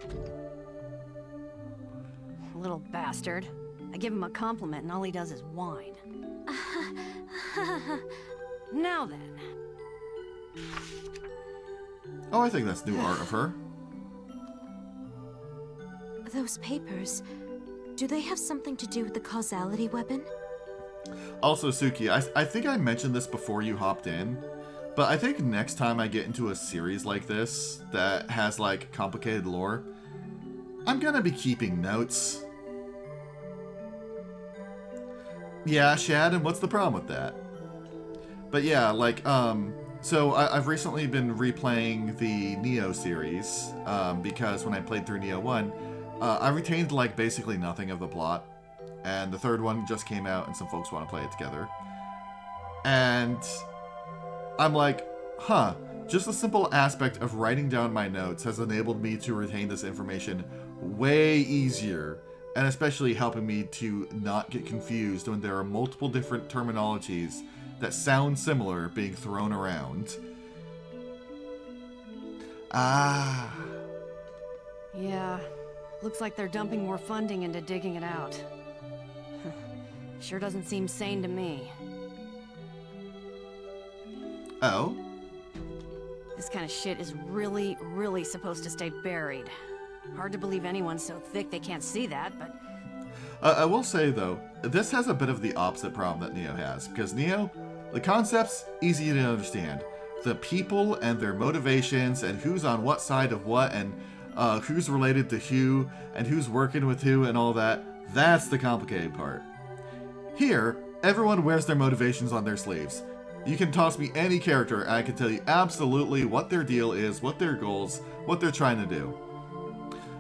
Little bastard. I give him a compliment and all he does is whine. Now then. Oh, I think that's new art of her. Those papers, do they have something to do with the causality weapon? Also, Suki, I think I mentioned this before you hopped in, but I think next time I get into a series like this that has, like, complicated lore, I'm gonna be keeping notes. Yeah, Shad, and what's the problem with that? But yeah, like, so I've recently been replaying the Neo series, because when I played through Neo 1, I retained, like, basically nothing of the plot. And the third one just came out, and some folks want to play it together. And I'm like, huh, just the simple aspect of writing down my notes has enabled me to retain this information way easier, and especially helping me to not get confused when there are multiple different terminologies that sound similar being thrown around. Ah. Yeah, looks like they're dumping more funding into digging it out. Sure doesn't seem sane to me. Oh? This kind of shit is really, really supposed to stay buried. Hard to believe anyone's so thick they can't see that, but... I will say, though, this has a bit of the opposite problem that Neo has. Because Neo, the concept's easy to understand. The people and their motivations and who's on what side of what and who's related to who and who's working with who and all that, that's the complicated part. Here, everyone wears their motivations on their sleeves. You can toss me any character and I can tell you absolutely what their deal is, what their goals, what they're trying to do.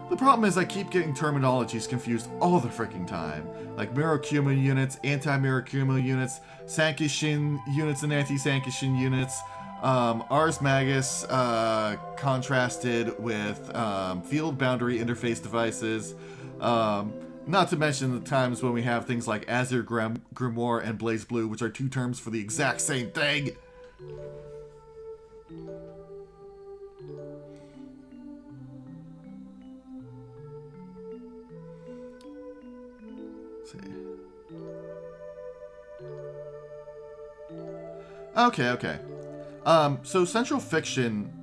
The problem is I keep getting terminologies confused all the freaking time. Like Mirakuma units, anti-Mirakuma units, Sankishin units and anti-Sankishin units, Ars Magus contrasted with field boundary interface devices, not to mention the times when we have things like Azure Grimoire and Blaze Blue, which are two terms for the exact same thing. Let's see. Okay. So Central Fiction,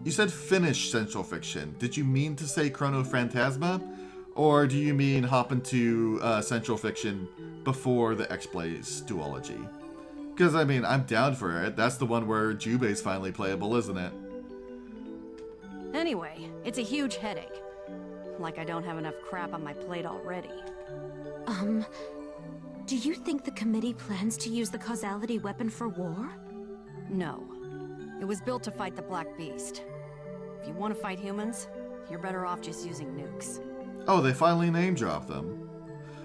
you said Finnish Central Fiction. Did you mean to say Chronophantasma? Or do you mean hop into Central Fiction before the X-Blaze duology? Because, I mean, I'm down for it. That's the one where Jubei's finally playable, isn't it? Anyway, it's a huge headache. Like I don't have enough crap on my plate already. Do you think the committee plans to use the causality weapon for war? No. It was built to fight the Black Beast. If you want to fight humans, you're better off just using nukes. Oh, they finally name dropped them.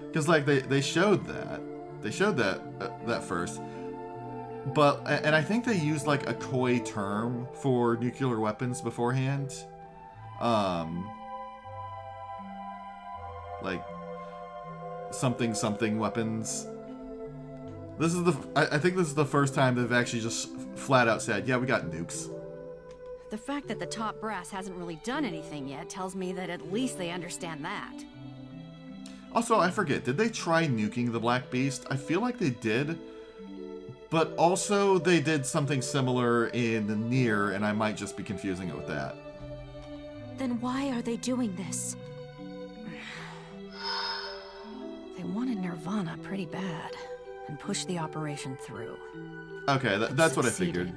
Because, like, they showed that. They showed that first. But, and I think they used, like, a coy term for nuclear weapons beforehand. Like, something weapons. This is I think this is the first time they've actually just flat out said, yeah, we got nukes. The fact that the top brass hasn't really done anything yet tells me that at least they understand that. Also, I forget, did they try nuking the Black Beast? I feel like they did. But also, they did something similar in Nier, and I might just be confusing it with that. Then why are they doing this? They wanted Nirvana pretty bad, and pushed the operation through. Okay, that's what I figured.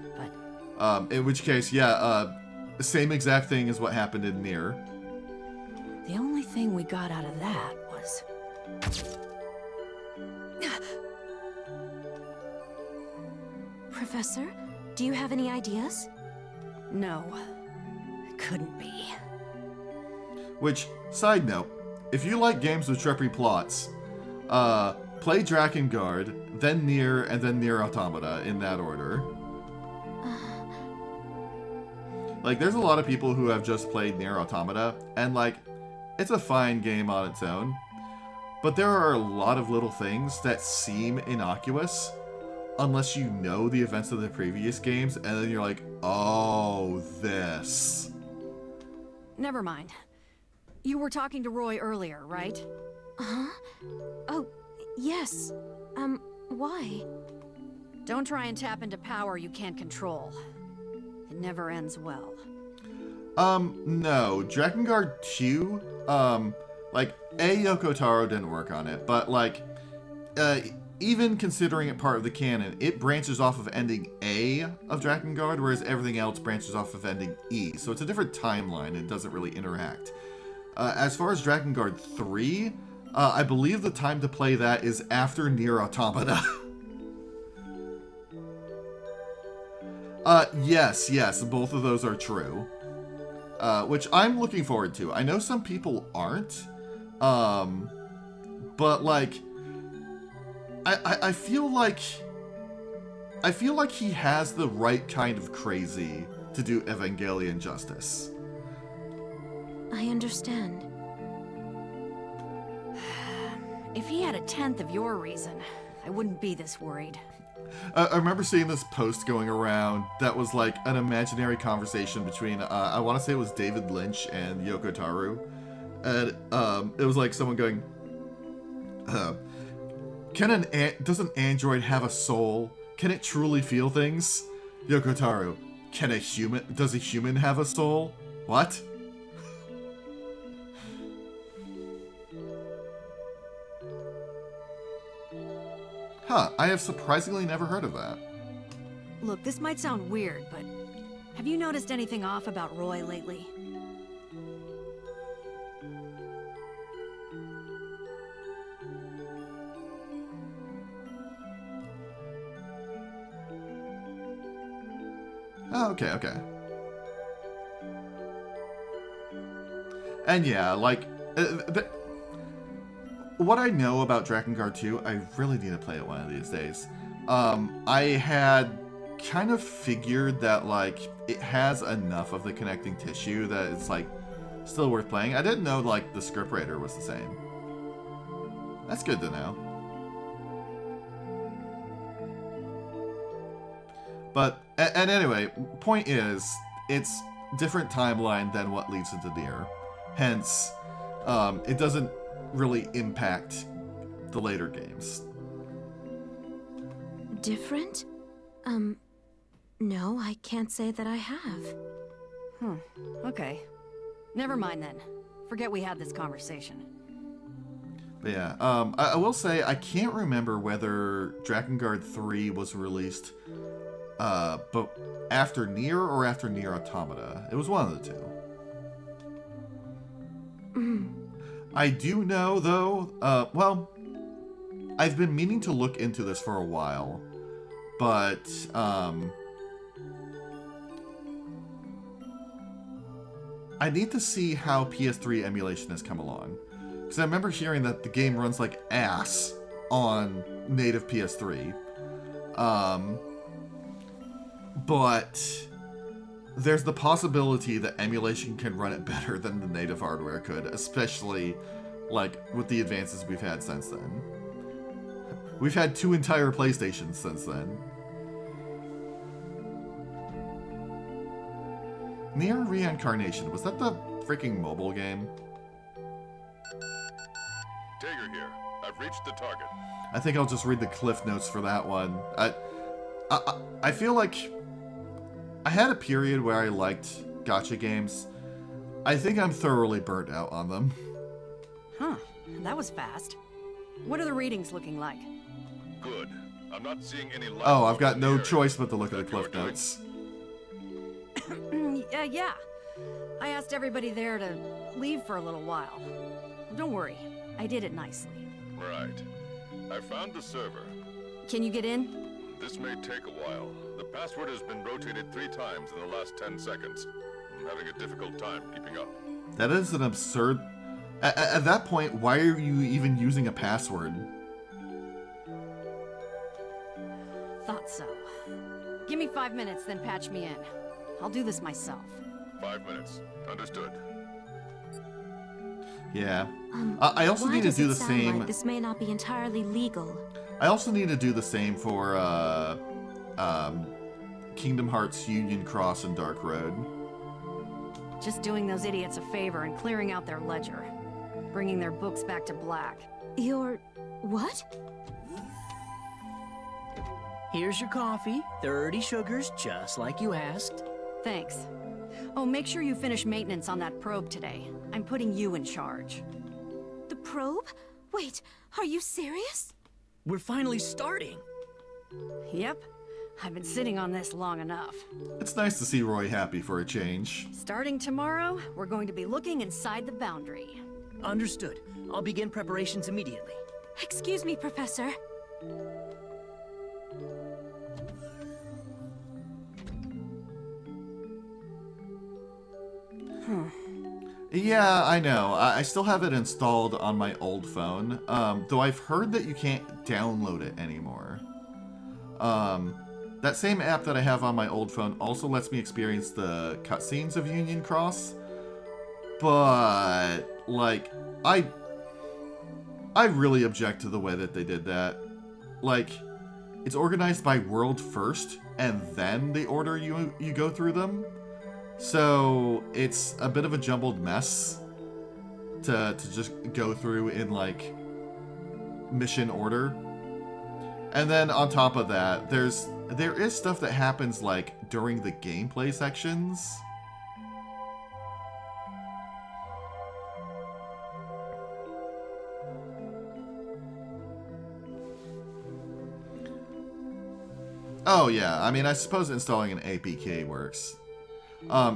In which case, yeah, same exact thing as what happened in Nier. The only thing we got out of that was... Professor, do you have any ideas? No. Couldn't be. Which, side note, if you like games with trippy plots, play Drakengard, then Nier, and then Nier Automata in that order. Like, there's a lot of people who have just played Nier Automata, and like, it's a fine game on its own, but there are a lot of little things that seem innocuous unless you know the events of the previous games, and then you're like, oh, this. Never mind. You were talking to Roy earlier, right? Huh? Oh, yes. Why? Don't try and tap into power you can't control. It never ends well. No. Drakengard 2, like, Yoko Taro didn't work on it, but, like, even considering it part of the canon, it branches off of ending A of Drakengard, whereas everything else branches off of ending E. So it's a different timeline, and it doesn't really interact. As far as Drakengard 3, I believe the time to play that is after Nier Automata. Yes, both of those are true. Which I'm looking forward to. I know some people aren't, but, like, I feel like he has the right kind of crazy to do Evangelion justice. I understand. If he had a tenth of your reason, I wouldn't be this worried. I remember seeing this post going around that was like an imaginary conversation between, I want to say it was David Lynch and Yoko Taro. And it was like someone going, does an android have a soul? Can it truly feel things? Yoko Taro, does a human have a soul? What? Huh, I have surprisingly never heard of that. Look, this might sound weird, but have you noticed anything off about Roy lately? Oh, okay. And yeah, like, what I know about Drakengard 2, I really need to play it one of these days. I had kind of figured that, like, it has enough of the connecting tissue that it's, like, still worth playing. I didn't know, like, the scriptwriter was the same. That's good to know. But, and anyway, point is, it's different timeline than what leads into Nier. Hence, it doesn't really impact the later games. Different? No, I can't say that I have. Okay. Never mind then. Forget we had this conversation. But yeah, I will say, I can't remember whether Drakengard 3 was released but after Nier or after Nier Automata. It was one of the two. I do know, though, well, I've been meaning to look into this for a while, but, I need to see how PS3 emulation has come along. Because I remember hearing that the game runs like ass on native PS3. But there's the possibility that emulation can run it better than the native hardware could, especially, like, with the advances we've had since then. We've had 2 entire PlayStations since then. Nier Reincarnation, was that the freaking mobile game? Tager here. I've reached the target. I think I'll just read the cliff notes for that one. I feel like I had a period where I liked gacha games. I think I'm thoroughly burnt out on them. Huh, that was fast. What are the readings looking like? Good. I'm not seeing any light. Oh, I've got no choice but to look at the cliff notes. Yeah. I asked everybody there to leave for a little while. Don't worry, I did it nicely. Right. I found the server. Can you get in? This may take a while. The password has been rotated 3 times in the last 10 seconds. I'm having a difficult time keeping up. That is an absurd... At that point, why are you even using a password? Thought so. Give me 5 minutes, then patch me in. I'll do this myself. 5 minutes. Understood. Yeah. I also need to do the same... Like this may not be entirely legal. I also need to do the same for Kingdom Hearts Union Cross and Dark Road. Just doing those idiots a favor and clearing out their ledger. Bringing their books back to black. You're... what? Here's your coffee, 30 sugars, just like you asked. Thanks. Oh, make sure you finish maintenance on that probe today. I'm putting you in charge. The probe? Wait, are you serious? We're finally starting. Yep. I've been sitting on this long enough. It's nice to see Roy happy for a change. Starting tomorrow, we're going to be looking inside the boundary. Understood. I'll begin preparations immediately. Excuse me, Professor. Yeah, I know. I still have it installed on my old phone, though I've heard that you can't download it anymore. That same app that I have on my old phone also lets me experience the cutscenes of Union Cross, but, like, I really object to the way that they did that. Like, it's organized by world first, and then they order you go through them. So it's a bit of a jumbled mess to just go through in, like, mission order. And then on top of that, there is stuff that happens, like, during the gameplay sections. Oh yeah, I mean, I suppose installing an APK works.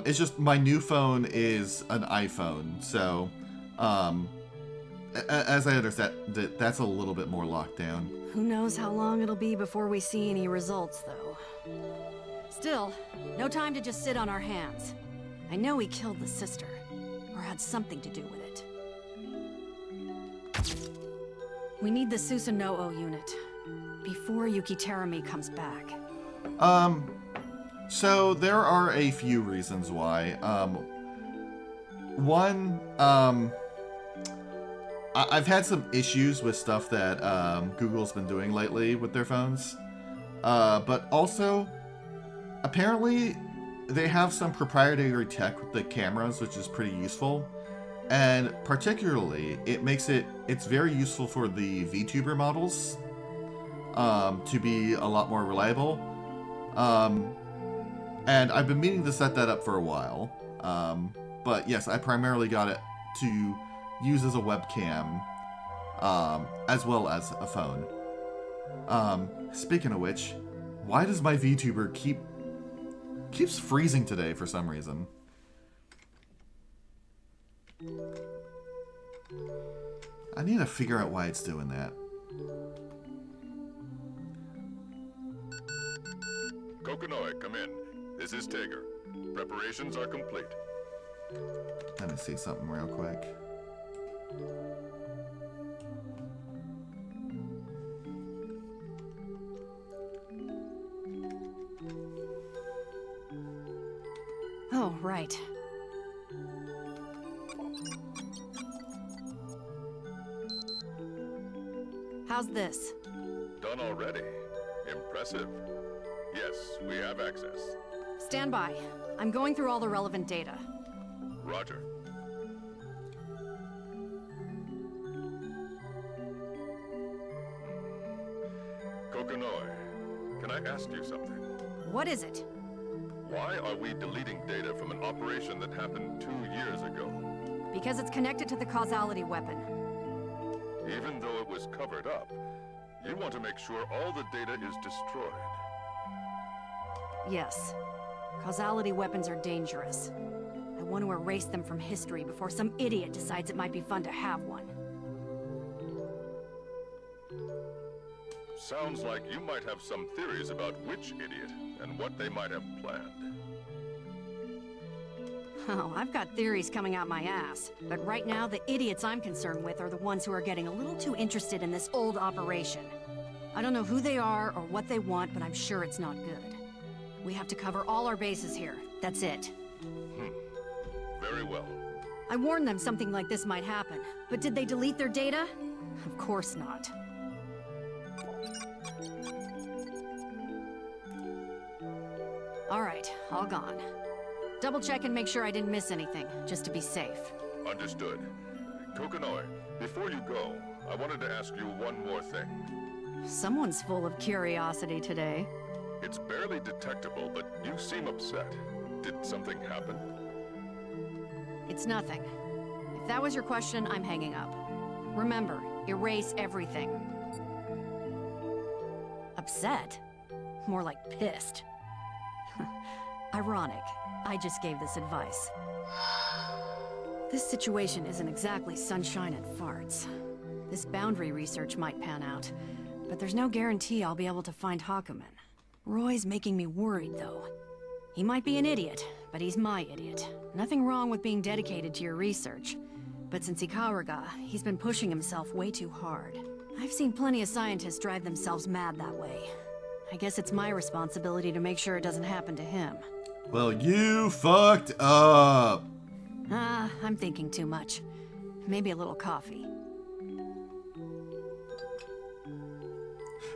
It's just my new phone is an iPhone, so as I understand, that's a little bit more locked down. Who knows how long it'll be before we see any results, though. Still, no time to just sit on our hands. I know he killed the sister, or had something to do with it. We need the Susanoo unit, before Yuki Terumi comes back. So there are a few reasons why. One, I've had some issues with stuff that Google's been doing lately with their phones. But also, apparently, they have some proprietary tech with the cameras, which is pretty useful. And particularly, it's very useful for the VTuber models to be a lot more reliable. And I've been meaning to set that up for a while. But yes, I primarily got it to use as a webcam, as well as a phone. Speaking of which, why does my VTuber keeps freezing today for some reason? I need to figure out why it's doing that. Kokonoi, come in. This is Tager. Preparations are complete. Let me see something real quick. Oh, right. How's this? Done already. Impressive. Yes, we have access. Stand by. I'm going through all the relevant data. Roger. Kokonoi, can I ask you something? What is it? Why are we deleting data from an operation that happened 2 years ago? Because it's connected to the causality weapon. Even though it was covered up, you want to make sure all the data is destroyed. Yes. Causality weapons are dangerous. I want to erase them from history before some idiot decides it might be fun to have one. Sounds like you might have some theories about which idiot and what they might have planned. Oh, I've got theories coming out my ass. But right now, the idiots I'm concerned with are the ones who are getting a little too interested in this old operation. I don't know who they are or what they want, but I'm sure it's not good. We have to cover all our bases here. That's it. Very well. I warned them something like this might happen, but did they delete their data? Of course not. All right, all gone. Double check and make sure I didn't miss anything, just to be safe. Understood. Kokonoi, before you go, I wanted to ask you one more thing. Someone's full of curiosity today. It's barely detectable, but you seem upset. Did something happen? It's nothing. If that was your question, I'm hanging up. Remember, erase everything. Upset? More like pissed. Ironic. I just gave this advice. This situation isn't exactly sunshine and farts. This boundary research might pan out, but there's no guarantee I'll be able to find Hakumen. Roy's making me worried, though. He might be an idiot, but he's my idiot. Nothing wrong with being dedicated to your research. But since Ikaruga, he's been pushing himself way too hard. I've seen plenty of scientists drive themselves mad that way. I guess it's my responsibility to make sure it doesn't happen to him. Well, you fucked up. I'm thinking too much. Maybe a little coffee.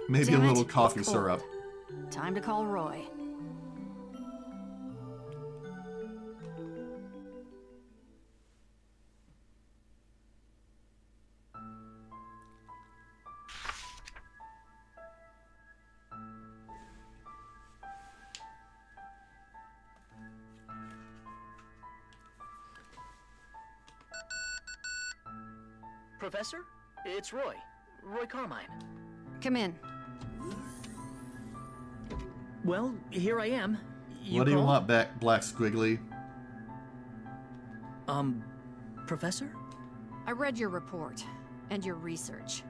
Maybe Damn a it, little it's coffee cold. syrup. Time to call Roy. Professor? It's Roy. Roy Carmine. Come in. Well, here I am. What do you called? want, Black Squiggly? Professor? I read your report and your research.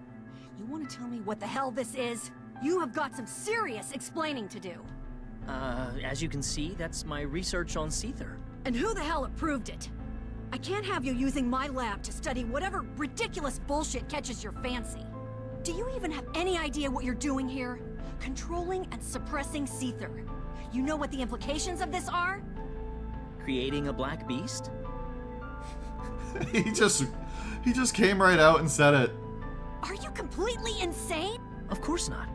You want to tell me what the hell this is? You have got some serious explaining to do. As you can see, that's my research on Seether. And who the hell approved it? I can't have you using my lab to study whatever ridiculous bullshit catches your fancy. Do you even have any idea what you're doing here? Controlling and suppressing Seether. You know what the implications of this are? Creating a black beast? He just came right out and said it. Are you completely insane? Of course not.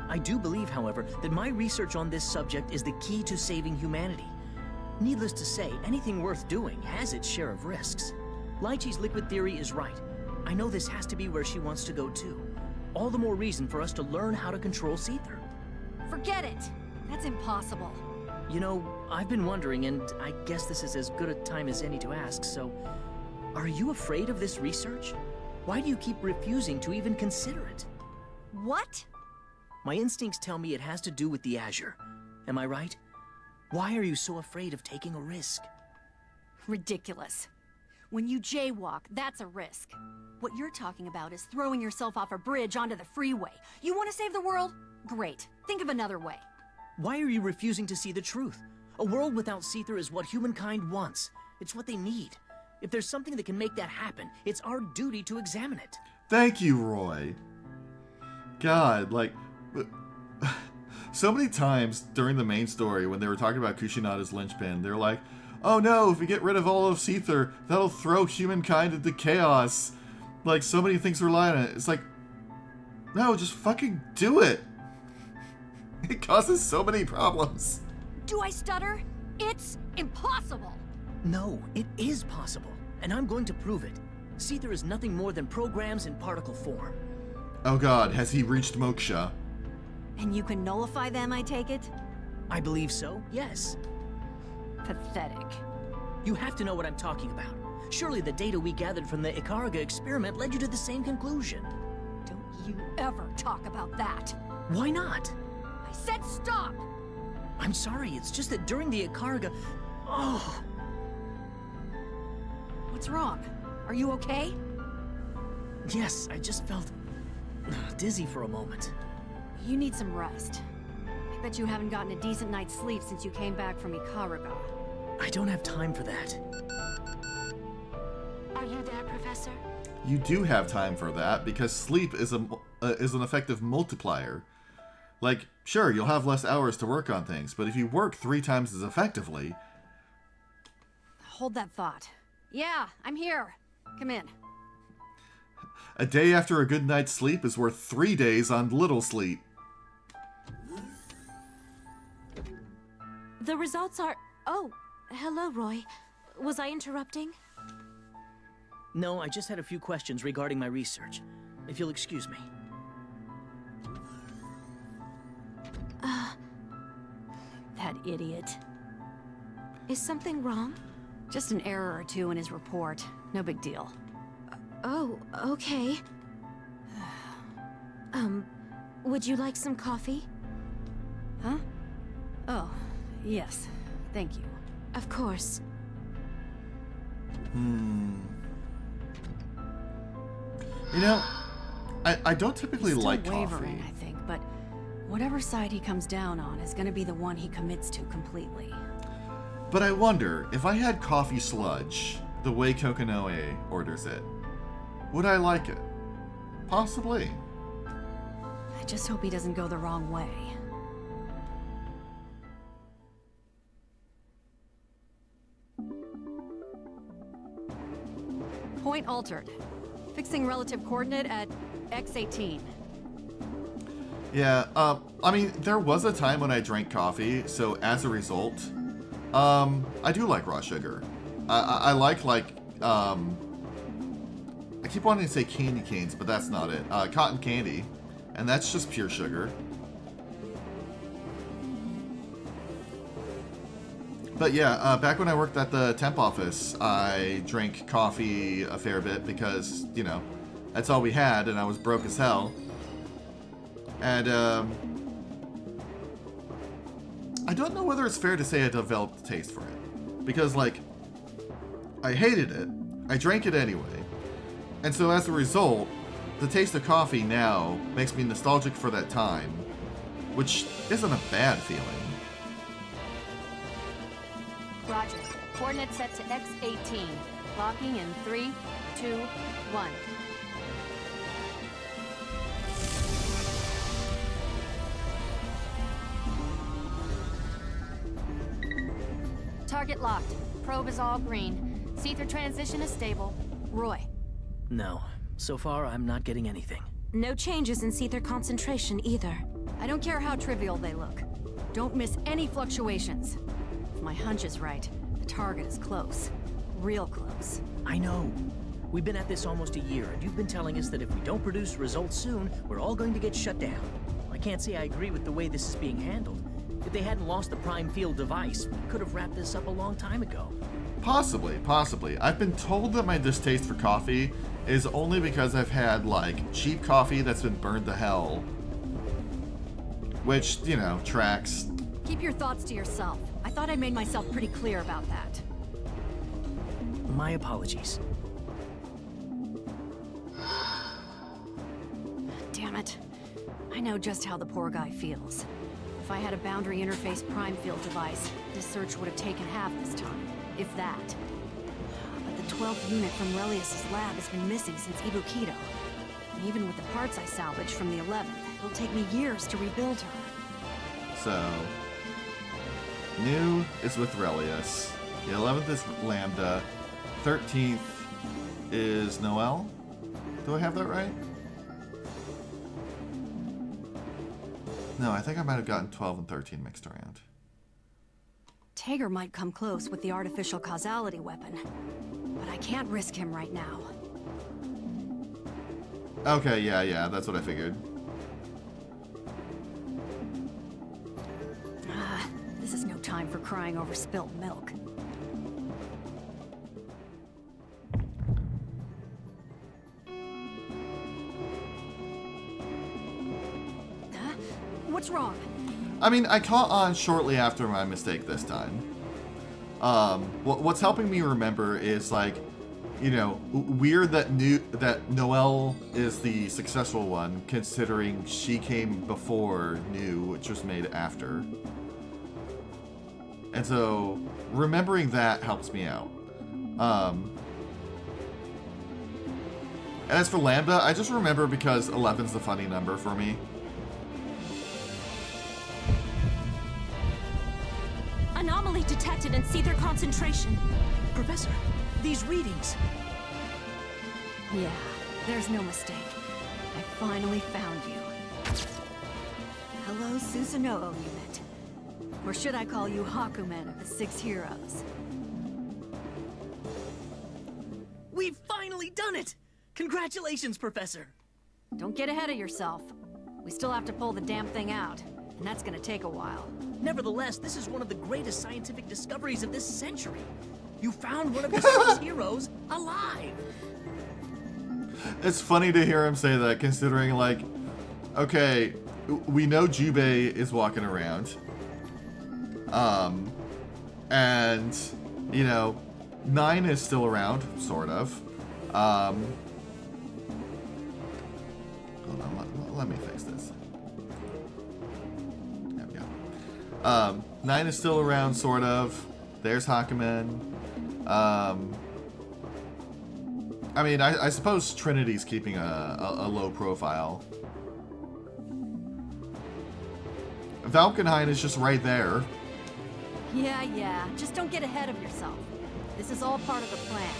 I do believe, however, that my research on this subject is the key to saving humanity. Needless to say, anything worth doing has its share of risks. Lychee's liquid theory is right. I know this has to be where she wants to go too. All the more reason for us to learn how to control Seether. Forget it. That's impossible. You know, I've been wondering, and I guess this is as good a time as any to ask, so... Are you afraid of this research? Why do you keep refusing to even consider it? What? My instincts tell me it has to do with the Azure. Am I right? Why are you so afraid of taking a risk? Ridiculous. When you jaywalk, that's a risk. What you're talking about is throwing yourself off a bridge onto the freeway. You want to save the world? Great. Think of another way. Why are you refusing to see the truth? A world without Seether is what humankind wants. It's what they need. If there's something that can make that happen, it's our duty to examine it. Thank you, Roy. God, like... So many times during the main story, when they were talking about Kushinada's linchpin, they're like, oh no, if we get rid of all of Seether, that'll throw humankind into chaos. Like, so many things rely on it. It's like, no, just fucking do it. It causes so many problems. Do I stutter? It's impossible. No, it is possible, and I'm going to prove it. Seether is nothing more than programs in particle form. Oh god, has he reached Moksha? And you can nullify them, I take it? I believe so, yes. Pathetic. You have to know what I'm talking about. Surely the data we gathered from the Ikaruga experiment led you to the same conclusion. Don't you ever talk about that. Why not? I said stop! I'm sorry, it's just that during the Ikaruga... Oh... What's wrong? Are you okay? Yes, I just felt dizzy for a moment. You need some rest. I bet you haven't gotten a decent night's sleep since you came back from Ikaruga. I don't have time for that. Are you there, Professor? You do have time for that because sleep is an effective multiplier. Like, sure, you'll have less hours to work on things, but if you work 3 times as effectively... Hold that thought. Yeah, I'm here. Come in. A day after a good night's sleep is worth 3 days on little sleep. The results are... Oh, hello, Roy. Was I interrupting? No, I just had a few questions regarding my research. If you'll excuse me. That idiot. Is something wrong? Just an error or two in his report. No big deal. Oh, okay. Would you like some coffee? Huh? Oh, yes. Thank you. Of course. You know, I don't typically He's still like wavering, coffee. I think, but whatever side he comes down on is gonna be the one he commits to completely. But I wonder, if I had coffee sludge, the way Kokonoe orders it, would I like it? Possibly. I just hope he doesn't go the wrong way. Point altered. Fixing relative coordinate at x18. Yeah, I mean, there was a time when I drank coffee, so as a result, I do like raw sugar. I like, I keep wanting to say candy canes, but that's not it. Cotton candy, and that's just pure sugar. But yeah, back when I worked at the temp office, I drank coffee a fair bit because, you know, that's all we had, and I was broke as hell. And, I don't know whether it's fair to say I developed a taste for it. Because, like, I hated it, I drank it anyway, and so as a result, the taste of coffee now makes me nostalgic for that time, which isn't a bad feeling. Roger. Coordinate set to x18. Locking in 3, 2, 1. Target locked. Probe is all green. See-through transition is stable. Roy. No. So far, I'm not getting anything. No changes in Seether concentration either. I don't care how trivial they look. Don't miss any fluctuations. If my hunch is right, the target is close. Real close. I know. We've been at this almost a year, and you've been telling us that if we don't produce results soon, we're all going to get shut down. I can't say I agree with the way this is being handled. If they hadn't lost the prime field device, we could have wrapped this up a long time ago. Possibly, possibly. I've been told that my distaste for coffee is only because I've had, like, cheap coffee that's been burned to hell. Which, you know, tracks. Keep your thoughts to yourself. I thought I made myself pretty clear about that. My apologies. Damn it. I know just how the poor guy feels. If I had a boundary interface prime field device, this search would have taken half this time, if that. But the 12th unit from Relius' lab has been missing since Ibukido. And even with the parts I salvaged from the 11th, it'll take me years to rebuild her. So, new is with Relius. The 11th is Lambda. 13th is Noel. Do I have that right? No, I think I might have gotten 12 and 13 mixed around. Tager might come close with the artificial causality weapon, but I can't risk him right now. Okay, yeah, that's what I figured. This is no time for crying over spilt milk. What's wrong? I mean, I caught on shortly after my mistake this time. What's helping me remember is, like, you know, weird that Noelle is the successful one, considering she came before New, which was made after. And so, remembering that helps me out. And as for Lambda, I just remember because 11's the funny number for me. Anomaly detected in Seether concentration. Professor, these readings. Yeah, there's no mistake. I finally found you. Hello, Susanoo unit. Or should I call you Hakumen of the Six Heroes? We've finally done it! Congratulations, Professor! Don't get ahead of yourself. We still have to pull the damn thing out, and that's gonna take a while. Nevertheless, this is one of the greatest scientific discoveries of this century. You found one of the Six Heroes alive! It's funny to hear him say that, considering, like, okay, we know Jubei is walking around. And, you know, 9 is still around, sort of. Hold on, let me fix this. There we go. 9 is still around, sort of. There's Hakumen. I mean, I suppose Trinity's keeping a low profile. Valkenhayn is just right there. Yeah, just don't get ahead of yourself. This is all part of the plan.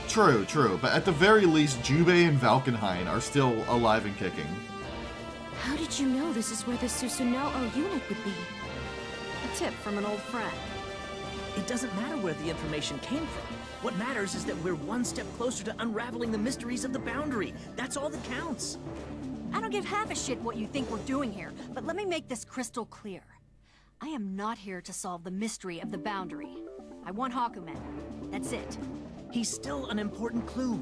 True, but at the very least, Jubei and Valkenhayn are still alive and kicking. How did you know this is where the Susanoo unit would be? A tip from an old friend. It doesn't matter where the information came from. What matters is that we're one step closer to unraveling the mysteries of the boundary. That's all that counts. I don't give half a shit what you think we're doing here, but let me make this crystal clear. I am not here to solve the mystery of the boundary. I want Hakumen. That's it. He's still an important clue.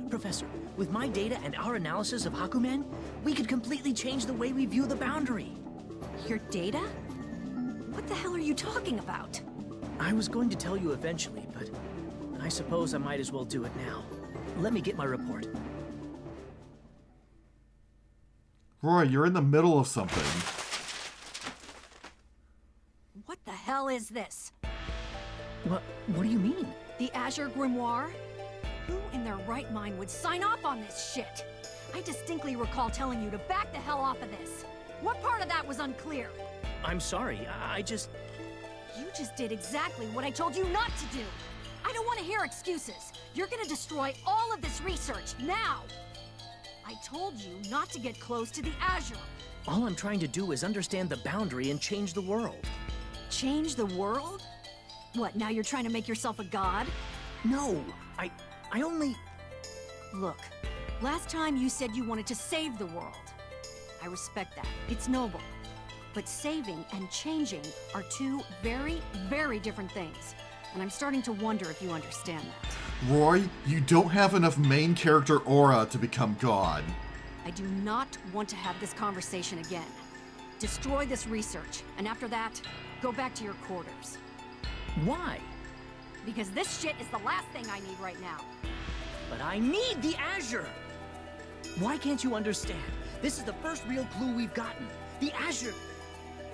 Professor, with my data and our analysis of Hakumen, we could completely change the way we view the boundary. Your data? What the hell are you talking about? I was going to tell you eventually, but I suppose I might as well do it now. Let me get my report. Roy, you're in the middle of something. What the hell is this? What do you mean? The Azure Grimoire? Who in their right mind would sign off on this shit? I distinctly recall telling you to back the hell off of this. What part of that was unclear? I'm sorry, I just... You just did exactly what I told you not to do. I don't want to hear excuses. You're gonna destroy all of this research, now! I told you not to get close to the Azure. All I'm trying to do is understand the boundary and change the world. Change the world? What, now you're trying to make yourself a god? No, I only... Look, last time you said you wanted to save the world. I respect that. It's noble. But saving and changing are two very, very different things. And I'm starting to wonder if you understand that. Roy, you don't have enough main character aura to become God. I do not want to have this conversation again. Destroy this research, and after that, go back to your quarters. Why? Because this shit is the last thing I need right now. But I need the Azure! Why can't you understand? This is the first real clue we've gotten. The Azure...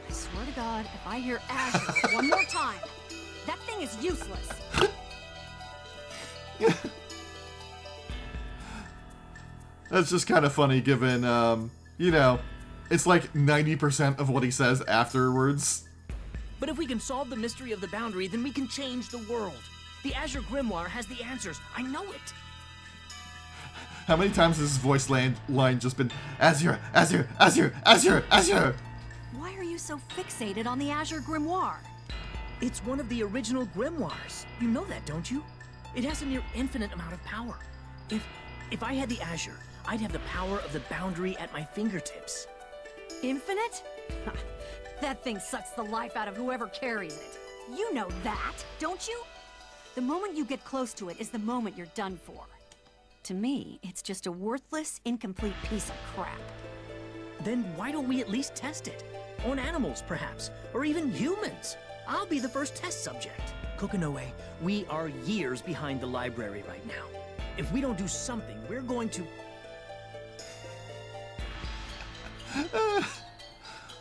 I swear to God, if I hear Azure one more time, that thing is useless. That's just kind of funny given, you know, it's like 90% of what he says afterwards. But if we can solve the mystery of the boundary, then we can change the world. The Azure Grimoire has the answers. I know it. How many times has his voice line just been, Azure, Azure, Azure, Azure, Azure? Why are you so fixated on the Azure Grimoire? It's one of the original grimoires. You know that, don't you? It has a near infinite amount of power. If I had the Azure, I'd have the power of the boundary at my fingertips. Infinite? That thing sucks the life out of whoever carries it. You know that, don't you? The moment you get close to it is the moment you're done for. To me, it's just a worthless, incomplete piece of crap. Then why don't we at least test it? On animals, perhaps, or even humans. I'll be the first test subject. Kokonoe, We are years behind the library right now. If we don't do something, we're going to...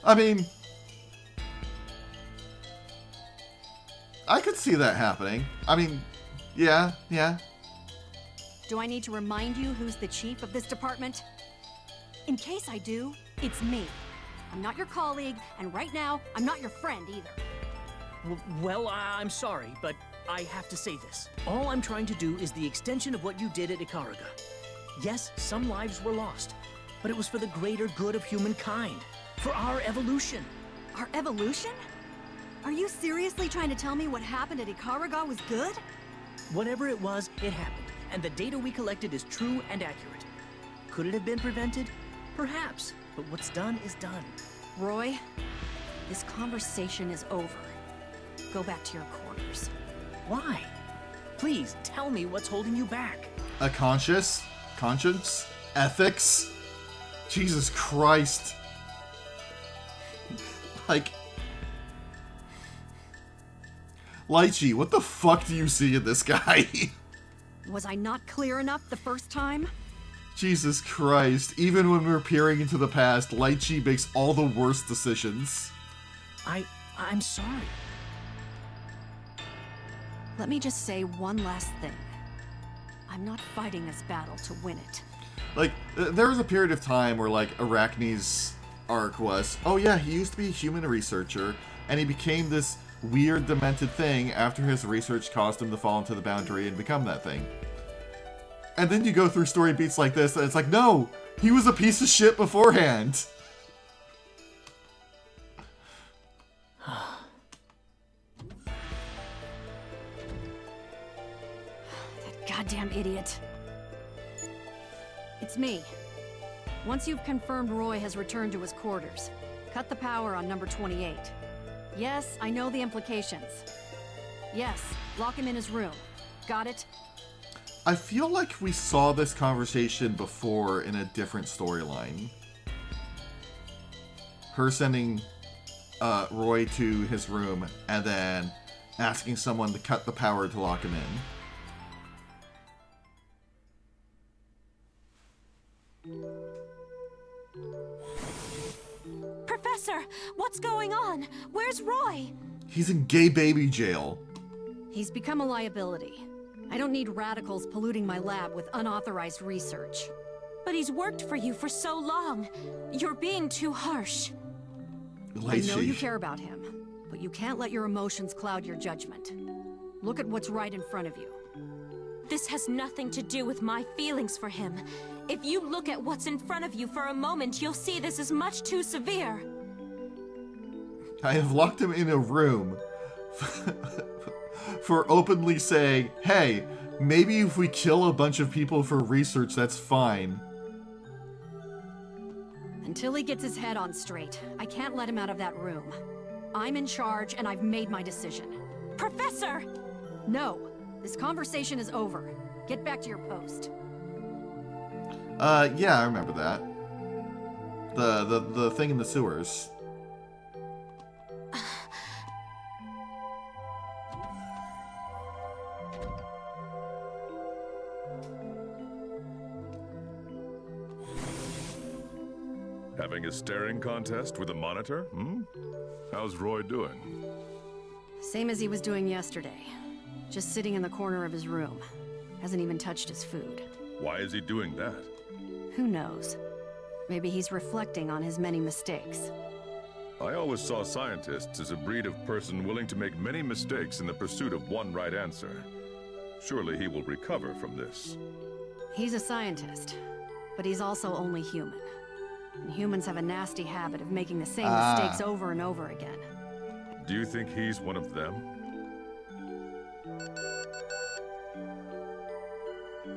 I mean, I could see that happening. I mean, yeah. Do I need to remind you who's the chief of this department? In case I do, it's me. I'm not your colleague, and right now, I'm not your friend either. Well, I'm sorry, but I have to say this. All I'm trying to do is the extension of what you did at Ikaraga. Yes, some lives were lost, but it was for the greater good of humankind. For our evolution. Our evolution? Are you seriously trying to tell me what happened at Ikaraga was good? Whatever it was, it happened, and the data we collected is true and accurate. Could it have been prevented? Perhaps, but what's done is done. Roy, this conversation is over. Go back to your quarters. Why? Please, tell me what's holding you back. A conscience? Ethics? Jesus Christ. Like... Lychee, what the fuck do you see in this guy? Was I not clear enough the first time? Jesus Christ. Even when we're peering into the past, Lychee makes all the worst decisions. I'm sorry. Let me just say one last thing. I'm not fighting this battle to win it. Like, there was a period of time where, like, Arachne's arc was, oh yeah, he used to be a human researcher, and he became this weird, demented thing after his research caused him to fall into the boundary and become that thing. And then you go through story beats like this, and it's like, no! He was a piece of shit beforehand! That goddamn idiot. It's me. Once you've confirmed Roy has returned to his quarters, cut the power on number 28. Yes, I know the implications. Yes, lock him in his room. Got it? I feel like we saw this conversation before in a different storyline. Her sending Roy to his room and then asking someone to cut the power to lock him in. Professor, what's going on? Where's Roy? He's in gay baby jail. He's become a liability. I don't need radicals polluting my lab with unauthorized research. But he's worked for you for so long. You're being too harsh. I know you care about him, but you can't let your emotions cloud your judgment. Look at what's right in front of you. This has nothing to do with my feelings for him. If you look at what's in front of you for a moment, you'll see this is much too severe. I have locked him in a room for openly saying, hey, maybe if we kill a bunch of people for research, that's fine. Until he gets his head on straight, I can't let him out of that room. I'm in charge, and I've made my decision. Professor! No, this conversation is over. Get back to your post. Yeah, I remember that. The thing in the sewers. Having a staring contest with a monitor, hmm? How's Roy doing? Same as he was doing yesterday. Just sitting in the corner of his room. Hasn't even touched his food. Why is he doing that? Who knows? Maybe he's reflecting on his many mistakes. I always saw scientists as a breed of person willing to make many mistakes in the pursuit of one right answer. Surely he will recover from this. He's a scientist, but he's also only human. And humans have a nasty habit of making the same mistakes over and over again. Do you think he's one of them?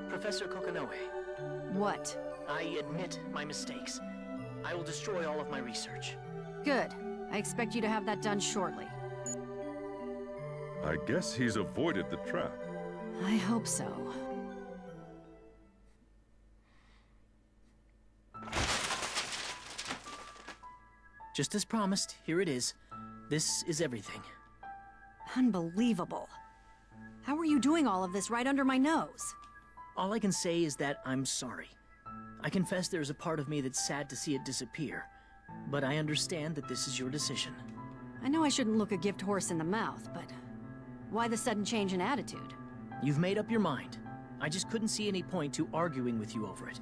Professor Kokonoe. What? I admit my mistakes. I will destroy all of my research. Good. I expect you to have that done shortly. I guess he's avoided the trap. I hope so. Just as promised, here it is. This is everything. Unbelievable. How are you doing all of this right under my nose? All I can say is that I'm sorry. I confess there's a part of me that's sad to see it disappear, but I understand that this is your decision. I know I shouldn't look a gift horse in the mouth, but why the sudden change in attitude? You've made up your mind. I just couldn't see any point to arguing with you over it.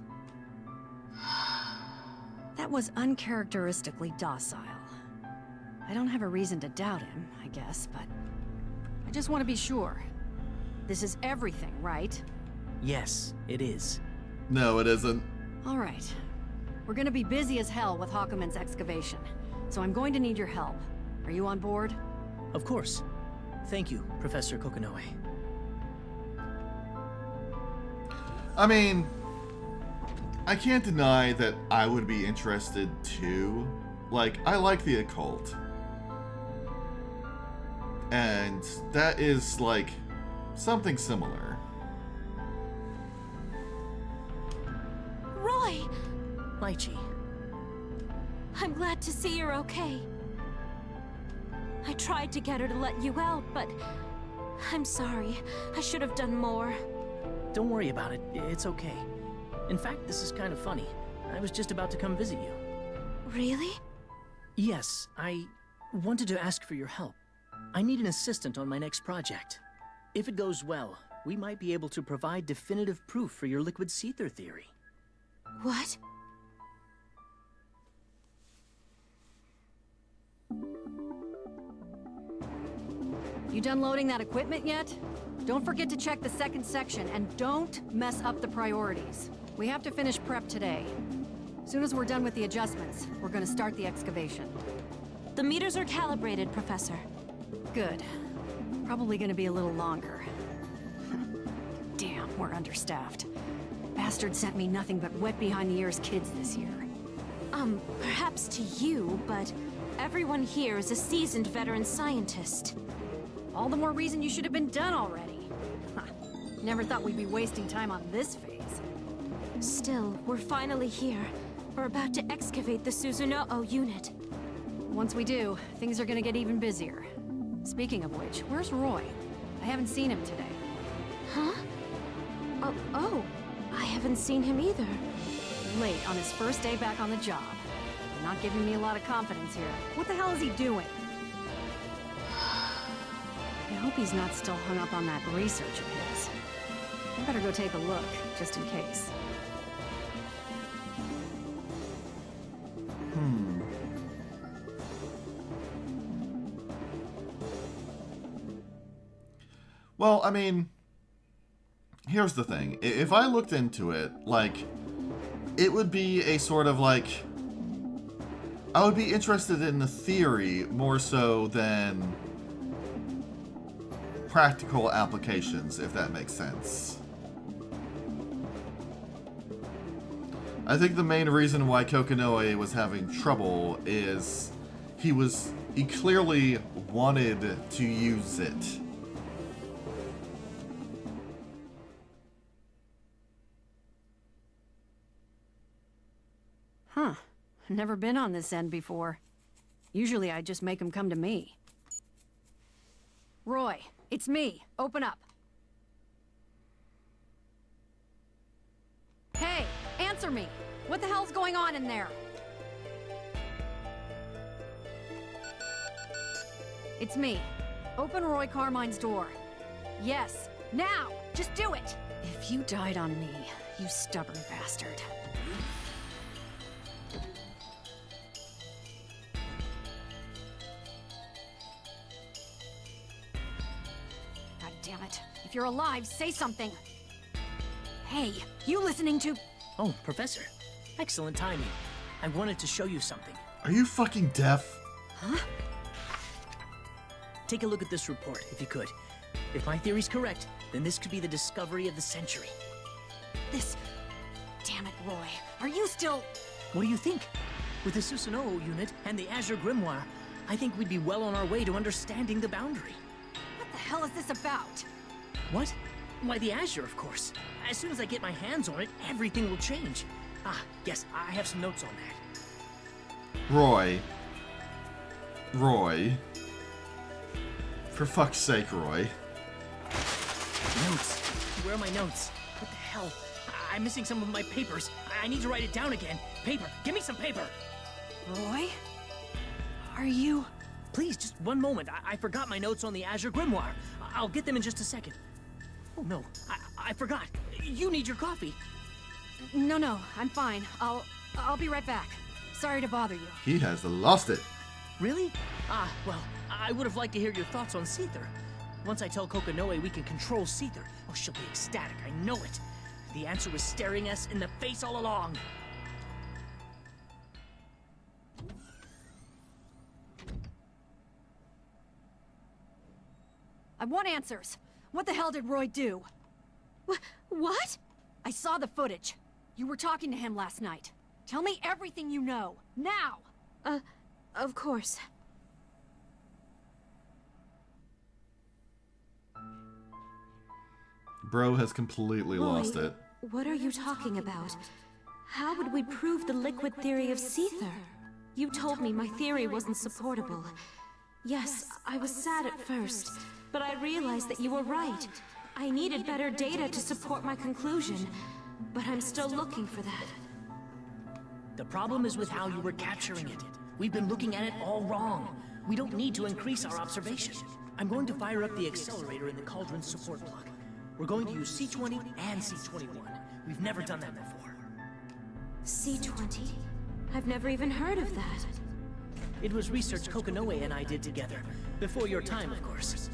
That was uncharacteristically docile. I don't have a reason to doubt him, I guess, but I just want to be sure. This is everything, right? Yes, it is. No, it isn't. All right. We're gonna be busy as hell with Hawkeman's excavation, so I'm going to need your help. Are you on board? Of course. Thank you, Professor Kokonoe. I mean, I can't deny that I would be interested too. Like, I like the occult. And that is, like, something similar. Roy! Lychee. I'm glad to see you're okay. I tried to get her to let you out, but I'm sorry. I should have done more. Don't worry about it. It's okay. In fact, this is kind of funny. I was just about to come visit you. Really? Yes, I wanted to ask for your help. I need an assistant on my next project. If it goes well, we might be able to provide definitive proof for your liquid seether theory. What? You done loading that equipment yet? Don't forget to check the second section, and don't mess up the priorities. We have to finish prep today. As soon as we're done with the adjustments, we're gonna start the excavation. The meters are calibrated, Professor. Good. Probably gonna be a little longer. Damn, we're understaffed. Bastard sent me nothing but wet behind the ears kids this year. Perhaps to you, but everyone here is a seasoned veteran scientist. All the more reason you should have been done already. Never thought we'd be wasting time on this phase. Still, we're finally here. We're about to excavate the Susanoo unit. Once we do, things are gonna get even busier. Speaking of which, where's Roy? I haven't seen him today. Huh? Oh, I haven't seen him either. Late on his first day back on the job. You're not giving me a lot of confidence here. What the hell is he doing? I hope he's not still hung up on that research of his. I better go take a look, just in case. Well, I mean, here's the thing. If I looked into it, like, it would be a sort of like... I would be interested in the theory more so than practical applications, if that makes sense. I think the main reason why Kokonoe was having trouble is he clearly wanted to use it. Huh. Never been on this end before. Usually I just make him come to me. Roy, it's me. Open up. Hey, answer me. What the hell's going on in there? It's me. Open Roy Carmine's door. Yes, now! Just do it! If you died on me, you stubborn bastard. God damn it. If you're alive, say something. Hey, you listening to... Oh, Professor. Excellent timing. I wanted to show you something. Are you fucking deaf? Huh? Take a look at this report, if you could. If my theory's correct, then this could be the discovery of the century. This... Damn it, Roy. Are you still... What do you think? With the Susanoo unit and the Azure Grimoire, I think we'd be well on our way to understanding the boundary. What the hell is this about? What? Why, the Azure, of course. As soon as I get my hands on it, everything will change. Ah, yes, I have some notes on that. Roy. For fuck's sake, Roy. Notes. Where are my notes? What the hell? I'm missing some of my papers. I need to write it down again. Paper. Give me some paper. Roy? Are you... Please, just one moment. I forgot my notes on the Azure Grimoire. I'll get them in just a second. Oh, no. I forgot. You need your coffee. No, I'm fine. I'll be right back. Sorry to bother you. He has lost it. Really? Well, I would have liked to hear your thoughts on Seether. Once I tell Kokonoe we can control Seether, oh, she'll be ecstatic, I know it. The answer was staring us in the face all along. I want answers. What the hell did Roy do? What? I saw the footage. You were talking to him last night. Tell me everything you know, now! Of course. Bro has completely lost it. What are you talking about? How would we prove the liquid theory of Seether? You told me my theory wasn't supportable. Yes, I was sad at first, but I realized that you were right. I needed better data to support my conclusion, but I'm still looking for that. The problem is with how you were capturing it. We've been looking at it all wrong. We don't need to increase our observation. I'm going to fire up the accelerator in the Cauldron support block. We're going to use C20 and C21. We've never done that before. C20? I've never even heard of that. It was research Kokonoe and I did together. Before your time, of course.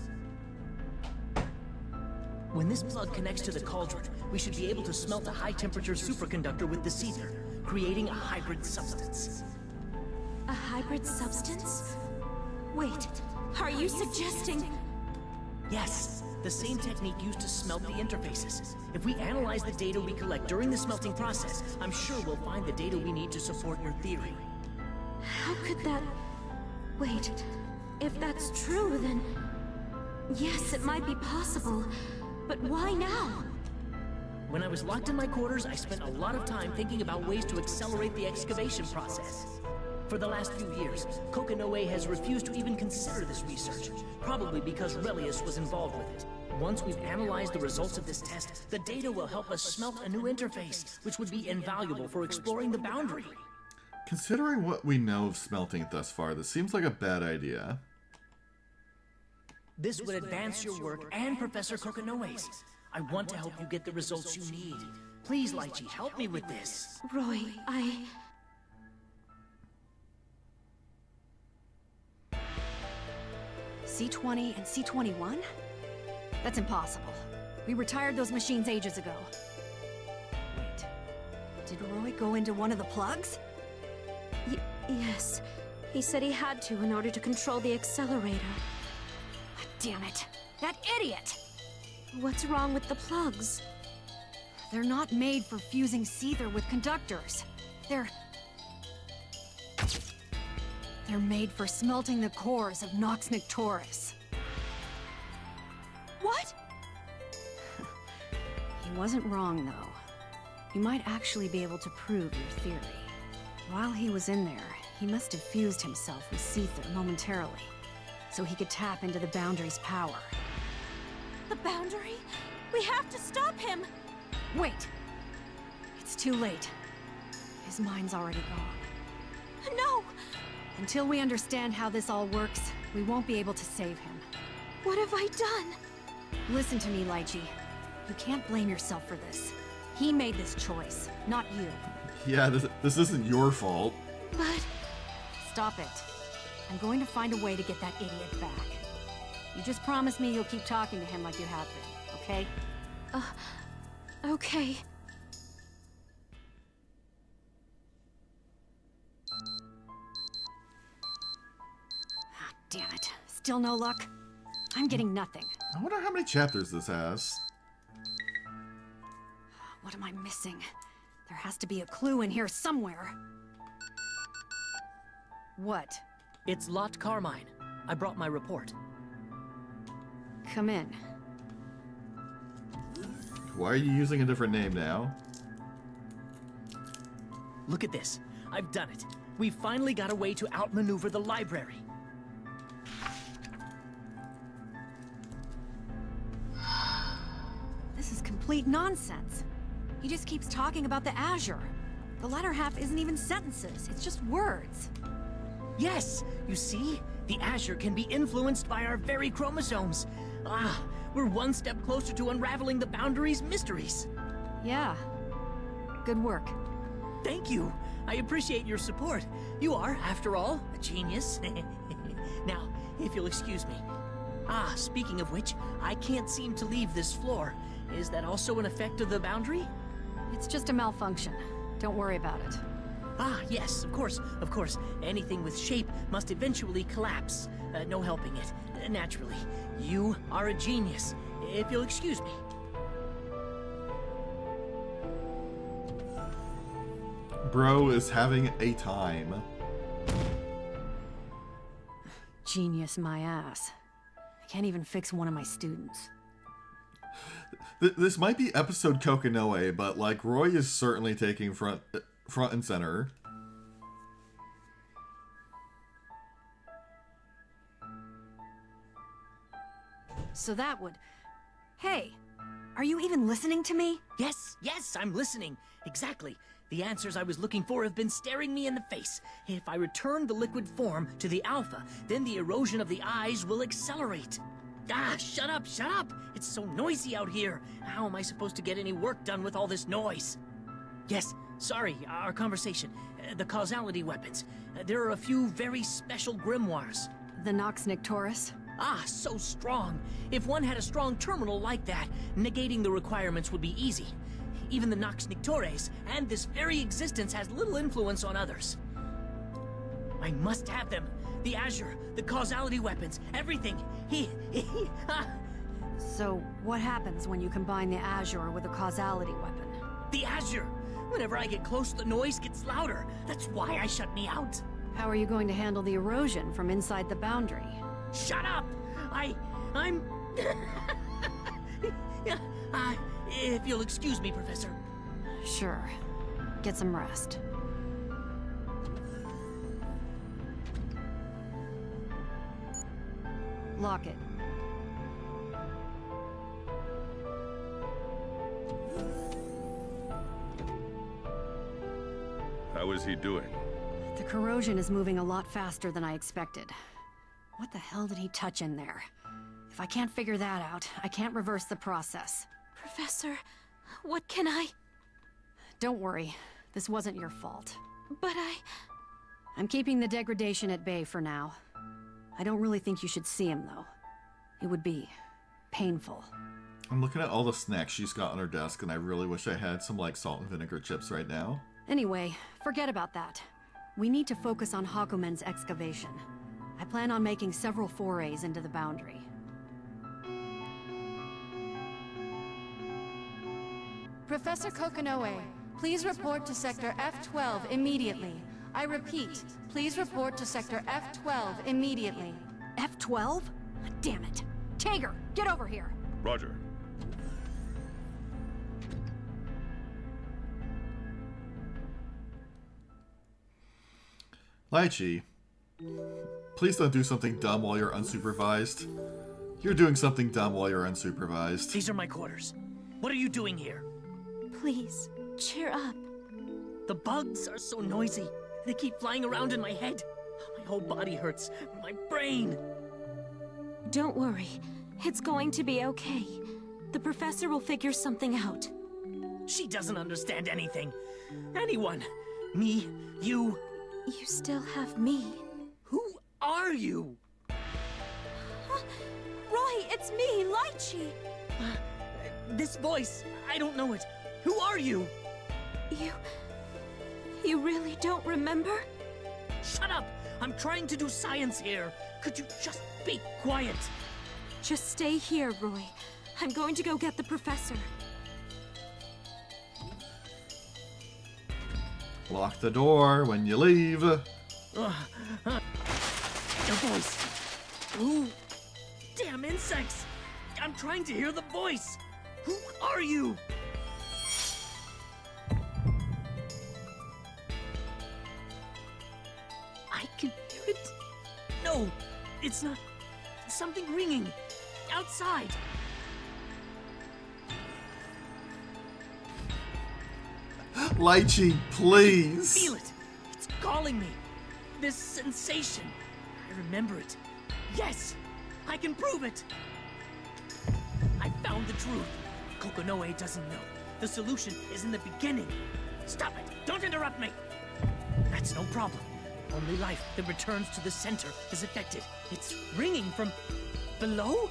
When this plug connects to the Cauldron, we should be able to smelt a high-temperature superconductor with the Seether, creating a hybrid substance. A hybrid substance? Wait, are you suggesting... Yes, the same technique used to smelt the interfaces. If we analyze the data we collect during the smelting process, I'm sure we'll find the data we need to support your theory. How could that... Wait, if that's true, then... Yes, it might be possible, but why now? When I was locked in my quarters, I spent a lot of time thinking about ways to accelerate the excavation process. For the last few years, Kokonoe has refused to even consider this research, probably because Relius was involved with it. Once we've analyzed the results of this test, the data will help us smelt a new interface, which would be invaluable for exploring the boundary. Considering what we know of smelting thus far, this seems like a bad idea. This would advance your work and Professor Kokonoe's. I want to help you get the results you need. Please, Lychee, help me with this. Roy, C20 and C21? That's impossible. We retired those machines ages ago. Wait, did Roy go into one of the plugs? Yes. He said he had to in order to control the accelerator. Damn it! That idiot! What's wrong with the plugs? They're not made for fusing Seether with conductors. They're made for smelting the cores of Nox Nictoris. What? He wasn't wrong, though. You might actually be able to prove your theory. While he was in there, he must have fused himself with Seether momentarily, so he could tap into the Boundary's power. The Boundary? We have to stop him! Wait! It's too late. His mind's already gone. No! Until we understand how this all works, we won't be able to save him. What have I done? Listen to me, Lychee. You can't blame yourself for this. He made this choice, not you. Yeah, this isn't your fault. But... Stop it. I'm going to find a way to get that idiot back. You just promise me you'll keep talking to him like you have been, okay? Okay. Ah, damn it. Still no luck? I'm getting nothing. I wonder how many chapters this has. What am I missing? There has to be a clue in here somewhere. What? It's Lot Carmine. I brought my report. Come in. Why are you using a different name now? Look at this. I've done it. We finally got a way to outmaneuver the library. complete nonsense. He just keeps talking about the Azure. The latter half isn't even sentences, it's just words. Yes, you see? The Azure can be influenced by our very chromosomes. Ah, we're one step closer to unraveling the boundaries' mysteries. Yeah. Good work. Thank you. I appreciate your support. You are, after all, a genius. Now, if you'll excuse me. Ah, speaking of which, I can't seem to leave this floor. Is that also an effect of the boundary? It's just a malfunction. Don't worry about it. Ah, yes, of course, of course. Anything with shape must eventually collapse. No helping it. Naturally. You are a genius, if you'll excuse me. Bro is having a time. Genius my ass. I can't even fix one of my students. This might be episode Kokinoe, but like Roy is certainly taking front and center. So that would... Hey, are you even listening to me? Yes, yes, I'm listening. Exactly. The answers I was looking for have been staring me in the face. If I return the liquid form to the alpha, then the erosion of the eyes will accelerate. Ah, shut up, shut up! It's so noisy out here. How am I supposed to get any work done with all this noise? Yes, sorry, our conversation. The causality weapons. There are a few very special grimoires. The Nox Nictoris? Ah, so strong. If one had a strong terminal like that, negating the requirements would be easy. Even the Nox Nictores, and this very existence has little influence on others. I must have them. The Azure, the causality weapons, everything. So, what happens when you combine the Azure with a causality weapon? The Azure! Whenever I get close, the noise gets louder. That's why I shut me out. How are you going to handle the erosion from inside the boundary? Shut up! I'm... if you'll excuse me, Professor. Sure. Get some rest. Lock it. How is he doing? The corrosion is moving a lot faster than I expected. What the hell did he touch in there? If I can't figure that out, I can't reverse the process. Professor, what can I... Don't worry. This wasn't your fault. But I'm keeping the degradation at bay for now. I don't really think you should see him, though. It would be painful. I'm looking at all the snacks she's got on her desk, and I really wish I had some, like, salt and vinegar chips right now. Anyway, forget about that. We need to focus on Hakumen's excavation. I plan on making several forays into the boundary. Professor Kokinoe, please report to Sector F-12 immediately. I repeat, please report to Sector F-12 immediately. F-12? Damn it. Tager, get over here. Roger. Lychee, please don't do something dumb while you're unsupervised. You're doing something dumb while you're unsupervised. These are my quarters. What are you doing here? Please, cheer up. The bugs are so noisy. They keep flying around in my head. My whole body hurts. My brain. Don't worry. It's going to be okay. The professor will figure something out. She doesn't understand anything. Anyone. Me, you. You still have me. Who are you? Roy, it's me, Lychee. This voice, I don't know it. Who are you? You really don't remember? Shut up! I'm trying to do science here. Could you just be quiet? Just stay here, Roy. I'm going to go get the professor. Lock the door when you leave. Your voice. Who? Damn insects! I'm trying to hear the voice. Who are you? I can hear it. No, it's not. Something ringing outside. Lychee, please. Feel it. It's calling me. This sensation. I remember it. Yes, I can prove it. I found the truth. Kokonoe doesn't know. The solution is in the beginning. Stop it! Don't interrupt me! That's no problem. Only life that returns to the center is affected. It's ringing from below?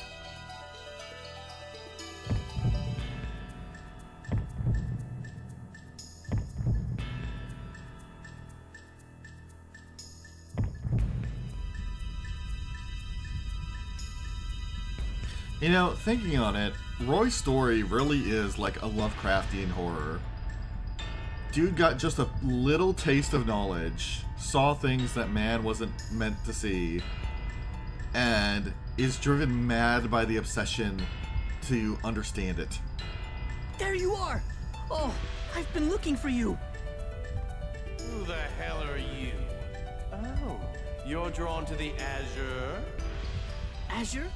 You know, thinking on it, Roy's story really is like a Lovecraftian horror. Dude got just a little taste of knowledge, saw things that man wasn't meant to see, and is driven mad by the obsession to understand it. There you are! Oh, I've been looking for you! Who the hell are you? Oh, you're drawn to the Azure? Azure?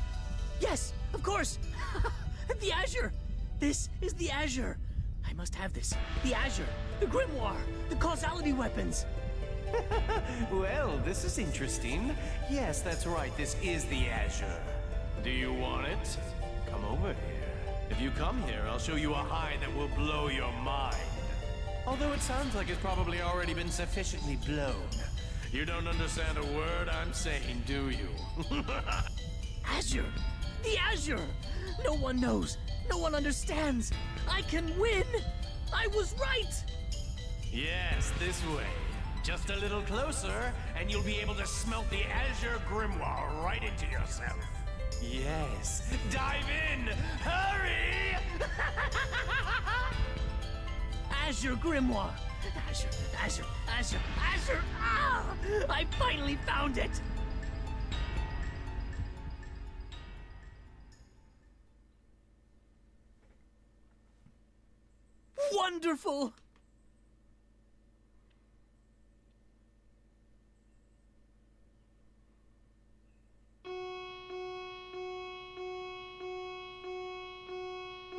Yes, of course! The Azure! This is the Azure! I must have this. The Azure, the Grimoire, the causality weapons! Well, this is interesting. Yes, that's right, this is the Azure. Do you want it? Come over here. If you come here, I'll show you a high that will blow your mind. Although it sounds like it's probably already been sufficiently blown. You don't understand a word I'm saying, do you? Azure! The Azure! No one knows. No one understands. I can win! I was right! Yes, this way. Just a little closer, and you'll be able to smelt the Azure Grimoire right into yourself. Yes, dive in! Hurry! Azure Grimoire! Azure, Azure, Azure, Azure! Ah! I finally found it! Wonderful!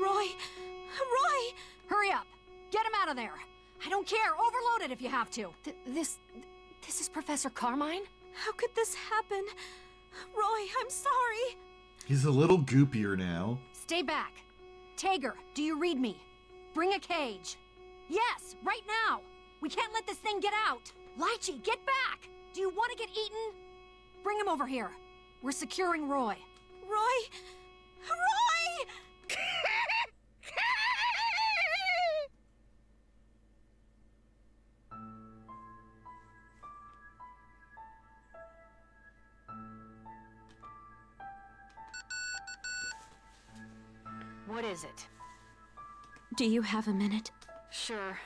Roy! Hurry up! Get him out of there! I don't care! Overload it if you have to! This is Professor Carmine? How could this happen? Roy, I'm sorry. He's a little goopier now. Stay back. Tager, do you read me? Bring a cage. Yes, right now! We can't let this thing get out! Lychee, get back! Do you want to get eaten? Bring him over here. We're securing Roy. Roy! What is it? Do you have a minute? Sure.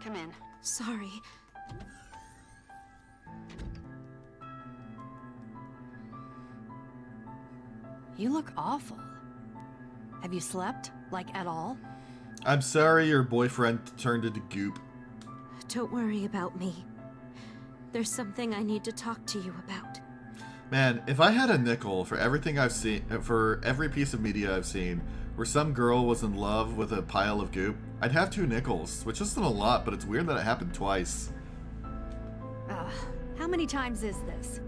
Come in. Sorry. You look awful. Have you slept? Like, at all? I'm sorry your boyfriend turned into goop. Don't worry about me. There's something I need to talk to you about. Man, if I had a nickel for everything I've seen, for every piece of media I've seen, where some girl was in love with a pile of goop, I'd have 2 nickels, which isn't a lot, but it's weird that it happened twice. How many times is this?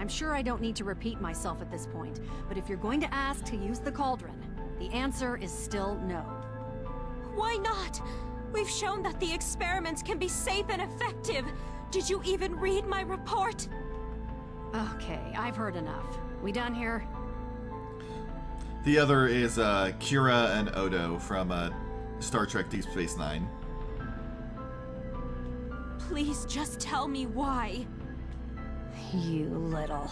I'm sure I don't need to repeat myself at this point, but if you're going to ask to use the cauldron, the answer is still no. Why not? We've shown that the experiments can be safe and effective. Did you even read my report? Okay, I've heard enough. We done here? The other is Kira and Odo from Star Trek Deep Space Nine. Please just tell me why. You little...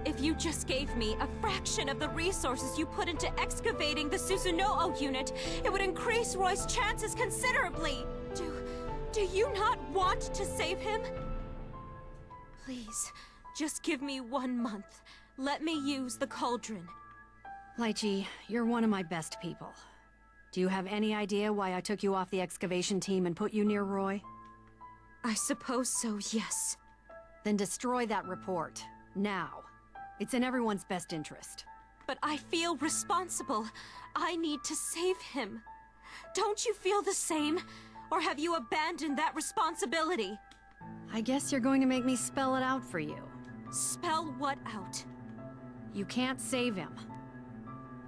If you just gave me a fraction of the resources you put into excavating the Susanoo unit, it would increase Roy's chances considerably. Do you not want to save him? Please, just give me 1 month. Let me use the cauldron. Lychee, you're one of my best people. Do you have any idea why I took you off the excavation team and put you near Roy? I suppose so, yes. Then destroy that report. Now. It's in everyone's best interest. But I feel responsible. I need to save him. Don't you feel the same? Or have you abandoned that responsibility? I guess you're going to make me spell it out for you. Spell what out? You can't save him.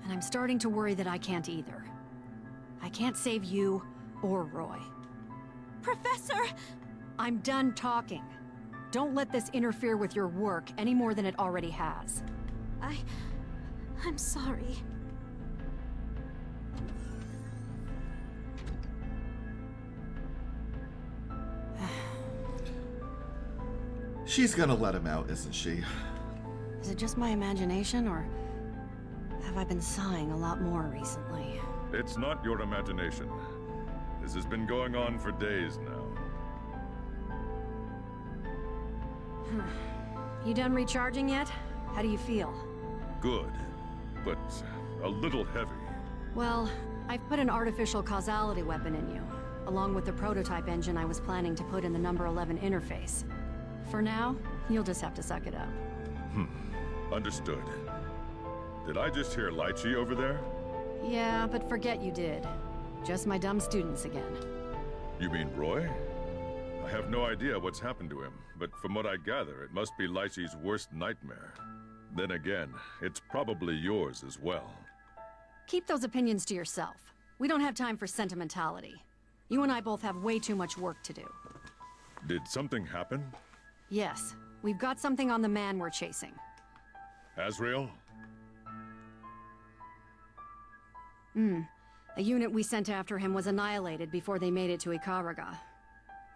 And I'm starting to worry that I can't either. I can't save you or Roy. Professor! I'm done talking. Don't let this interfere with your work any more than it already has. I'm sorry. She's gonna let him out, isn't she? Is it just my imagination, or have I been sighing a lot more recently? It's not your imagination. This has been going on for days now. You done recharging yet? How do you feel? Good, but a little heavy. Well, I've put an artificial causality weapon in you, along with the prototype engine I was planning to put in the number 11 interface. For now, you'll just have to suck it up. Understood. Did I just hear Lychee over there? Yeah, but forget you did. Just my dumb students again. You mean Roy? I have no idea what's happened to him, but from what I gather, it must be Lychee's worst nightmare. Then again, it's probably yours as well. Keep those opinions to yourself. We don't have time for sentimentality. You and I both have way too much work to do. Did something happen? Yes, we've got something on the man we're chasing. Azrael? A unit we sent after him was annihilated before they made it to Ikaraga.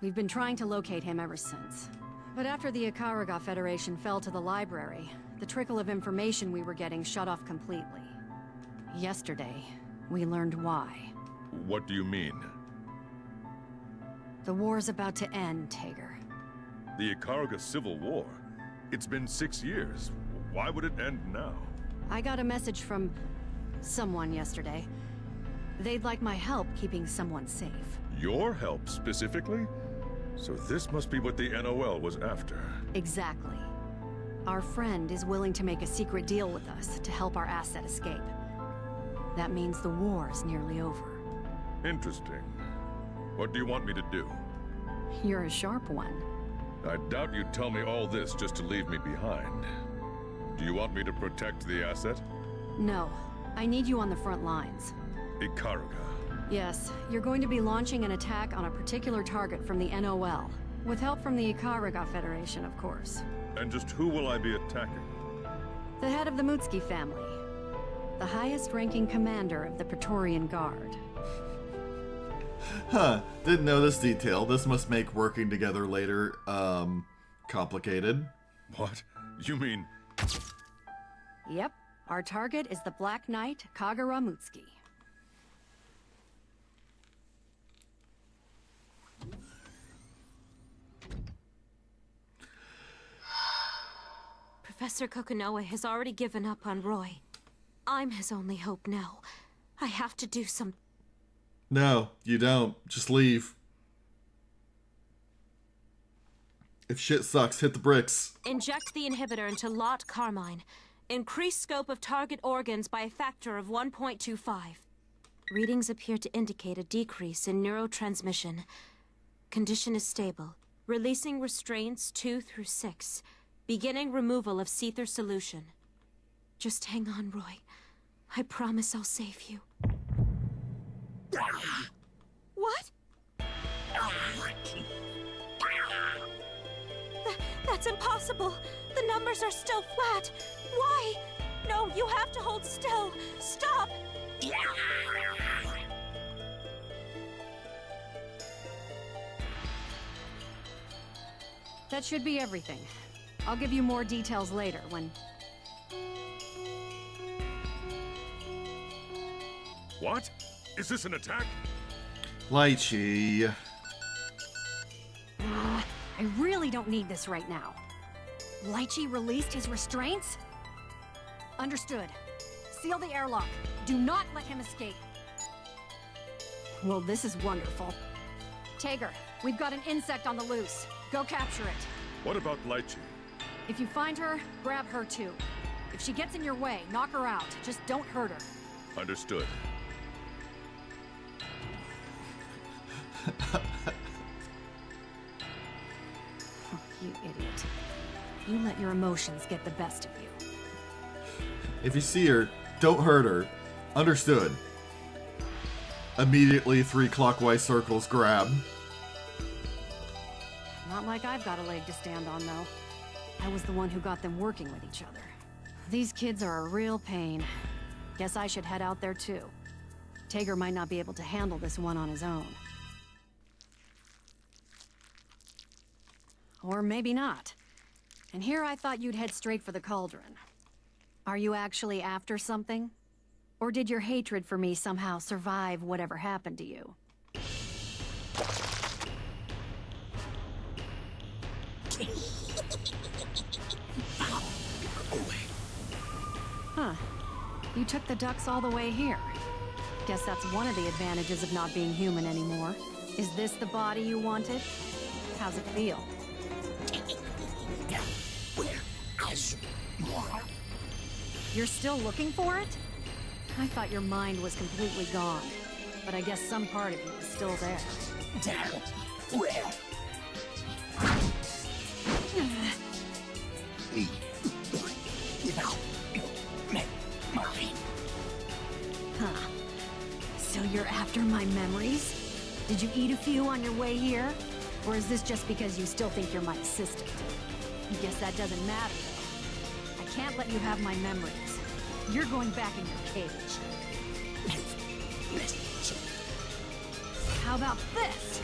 We've been trying to locate him ever since. But after the Ikaraga Federation fell to the library, the trickle of information we were getting shut off completely. Yesterday, we learned why. What do you mean? The war's about to end, Tager. The Ikaraga Civil War? It's been 6 years. Why would it end now? I got a message from someone yesterday. They'd like my help keeping someone safe. Your help, specifically? So this must be what the NOL was after. Exactly. Our friend is willing to make a secret deal with us to help our asset escape. That means the war's nearly over. Interesting. What do you want me to do? You're a sharp one. I doubt you'd tell me all this just to leave me behind. Do you want me to protect the asset? No. I need you on the front lines. Ikaraga. Yes, you're going to be launching an attack on a particular target from the NOL. With help from the Ikaraga Federation, of course. And just who will I be attacking? The head of the Mutsuki family. The highest-ranking commander of the Praetorian Guard. Huh, didn't know this detail. This must make working together later, complicated. What? You mean... Yep. Our target is the Black Knight, Kagura Mutsuki. Professor Kokonoe has already given up on Roy. I'm his only hope now. I have to do some... No, you don't. Just leave. If shit sucks, hit the bricks. Inject the inhibitor into Lot Carmine. Increase scope of target organs by a factor of 1.25. Readings appear to indicate a decrease in neurotransmission. Condition is stable. Releasing restraints 2 through 6. Beginning removal of Seether solution. Just hang on, Roy. I promise I'll save you. What? That's impossible. The numbers are still flat. Why? No, you have to hold still. Stop! That should be everything. I'll give you more details later when... What? Is this an attack? Lychee. I really don't need this right now. Lychee released his restraints? Understood. Seal the airlock. Do not let him escape. Well, this is wonderful. Tager, we've got an insect on the loose. Go capture it. What about Lychee? If you find her, grab her too. If she gets in your way, knock her out. Just don't hurt her. Understood. You idiot. You let your emotions get the best of you. If you see her, don't hurt her. Understood. Immediately 3 clockwise circles grab. Not like I've got a leg to stand on, though. I was the one who got them working with each other. These kids are a real pain. Guess I should head out there, too. Tager might not be able to handle this one on his own. Or maybe not. And here I thought you'd head straight for the cauldron. Are you actually after something? Or did your hatred for me somehow survive whatever happened to you? Huh. You took the ducks all the way here. Guess that's one of the advantages of not being human anymore. Is this the body you wanted? How's it feel? You're still looking for it? I thought your mind was completely gone. But I guess some part of you is still there. Huh. So you're after my memories? Did you eat a few on your way here? Or is this just because you still think you're my assistant? I guess that doesn't matter, though. I can't let you have my memories. You're going back in your cage. How about this?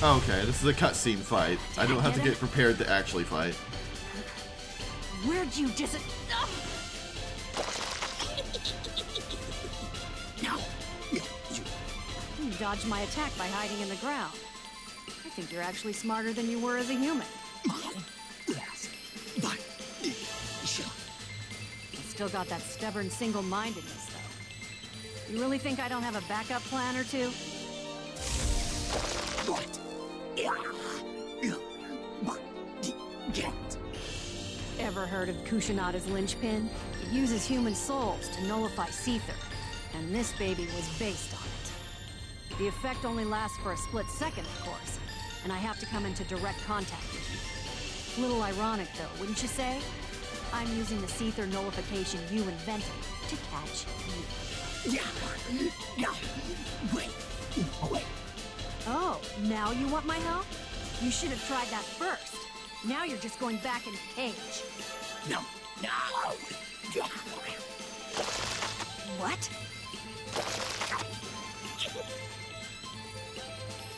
Okay, this is a cutscene fight. I don't have to get prepared to actually fight. Where'd you just... You dodged my attack by hiding in the ground. I think you're actually smarter than you were as a human. Still got that stubborn single-mindedness, though. You really think I don't have a backup plan or two? Ever heard of Kushinada's linchpin? It uses human souls to nullify Seether, and this baby was based on it. The effect only lasts for a split second, of course, and I have to come into direct contact with you. Little ironic, though, wouldn't you say? I'm using the Seether nullification you invented to catch you. Oh, now you want my help? You should have tried that first. Now you're just going back in the cage. No. What?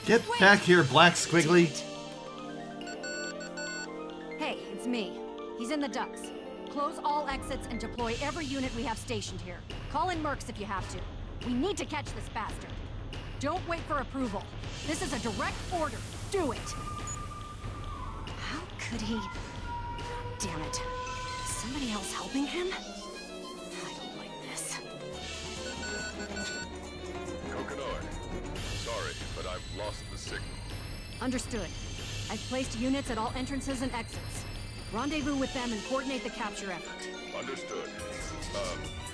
Get back here, Black Squiggly. Hey, it's me. He's in the ducts. Close all exits and deploy every unit we have stationed here. Call in mercs if you have to. We need to catch this bastard. Don't wait for approval. This is a direct order. Do it! How could he... Damn it. Is somebody else helping him? I don't like this. Kokonoi, sorry, but I've lost the signal. Understood. I've placed units at all entrances and exits. Rendezvous with them and coordinate the capture effort. Understood.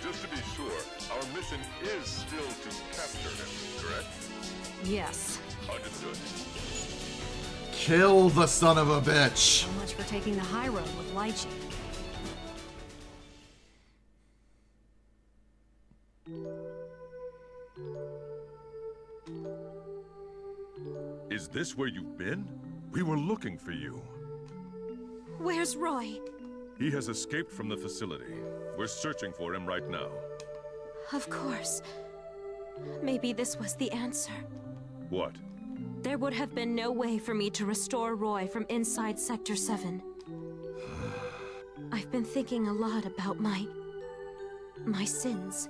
Just to be sure, our mission is still to capture him, correct? Yes. Understood. Kill the son of a bitch. So much for taking the high road with Lychee. Is this where you've been? We were looking for you. Where's Roy? He has escaped from the facility. We're searching for him right now. Of course. Maybe this was the answer. What? There would have been no way for me to restore Roy from inside Sector 7. I've been thinking a lot about my sins.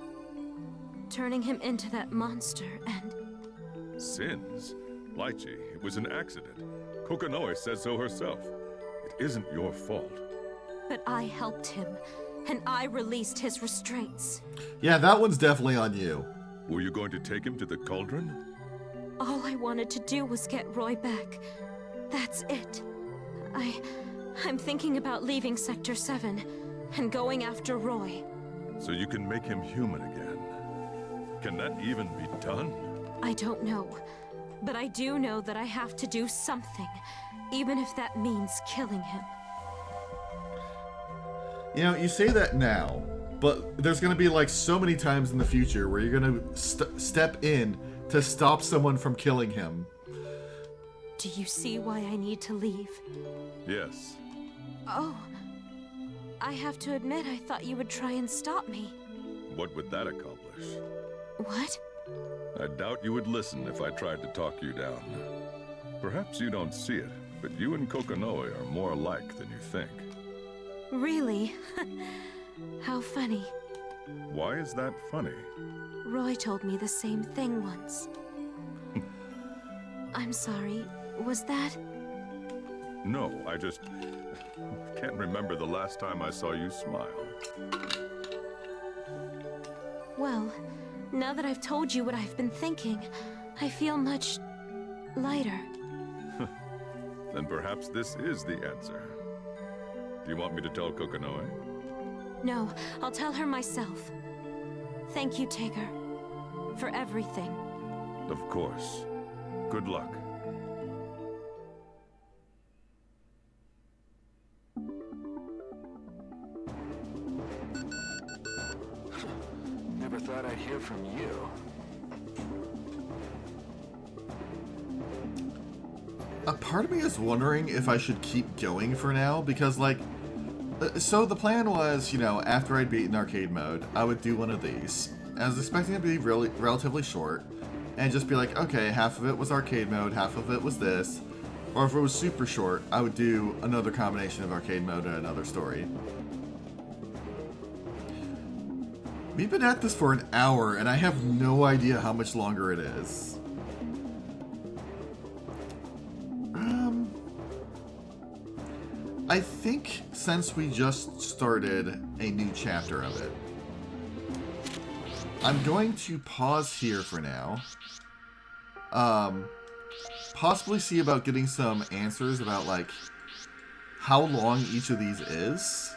Turning him into that monster and... Sins? Lychee, it was an accident. Kokonoi said so herself. It isn't your fault. But I helped him, and I released his restraints. Yeah, that one's definitely on you. Were you going to take him to the cauldron? All I wanted to do was get Roy back. That's it. I'm thinking about leaving Sector 7 and going after Roy. So you can make him human again. Can that even be done? I don't know. But I do know that I have to do something, even if that means killing him. You know, you say that now, but there's going to be like so many times in the future where you're going to step in to stop someone from killing him. Do you see why I need to leave? Yes. Oh. I have to admit, I thought you would try and stop me. What would that accomplish? What? I doubt you would listen if I tried to talk you down. Perhaps you don't see it, but you and Kokonoe are more alike than you think. Really? How funny. Why is that funny? Roy told me the same thing once. I'm sorry, was that? No, I just can't remember the last time I saw you smile. Well, now that I've told you what I've been thinking, I feel much lighter. Then perhaps this is the answer. Do you want me to tell Kokonoe? No, I'll tell her myself. Thank you, Tigger, for everything. Of course. Good luck. Never thought I'd hear from you. A part of me is wondering if I should keep going for now, because, like, so the plan was, you know, after I'd beaten arcade mode, I would do one of these. I was expecting it to be relatively short, and just be like, okay, half of it was arcade mode, half of it was this. Or if it was super short, I would do another combination of arcade mode and another story. We've been at this for an hour, and I have no idea how much longer it is. I think since we just started a new chapter of it, I'm going to pause here for now. Possibly see about getting some answers about, like, how long each of these is.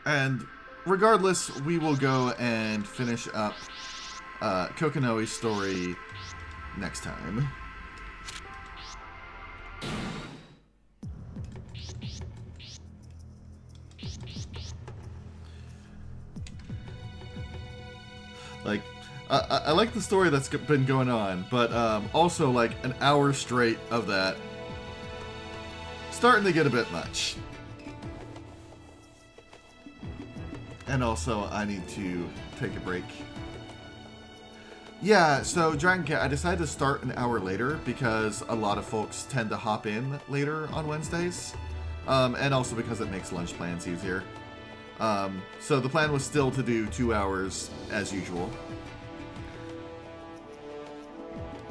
And regardless, we will go and finish up Kokonoe's story next time. Like, I like the story that's been going on, but also, like, an hour straight of that starting to get a bit much. And also, I need to take a break. Yeah, so Dragon Cat, I decided to start an hour later because a lot of folks tend to hop in later on Wednesdays. And also because it makes lunch plans easier. So the plan was still to do 2 hours as usual.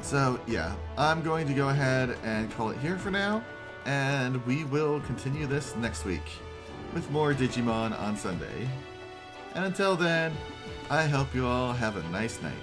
So yeah, I'm going to go ahead and call it here for now. And we will continue this next week with more Digimon on Sunday. And until then, I hope you all have a nice night.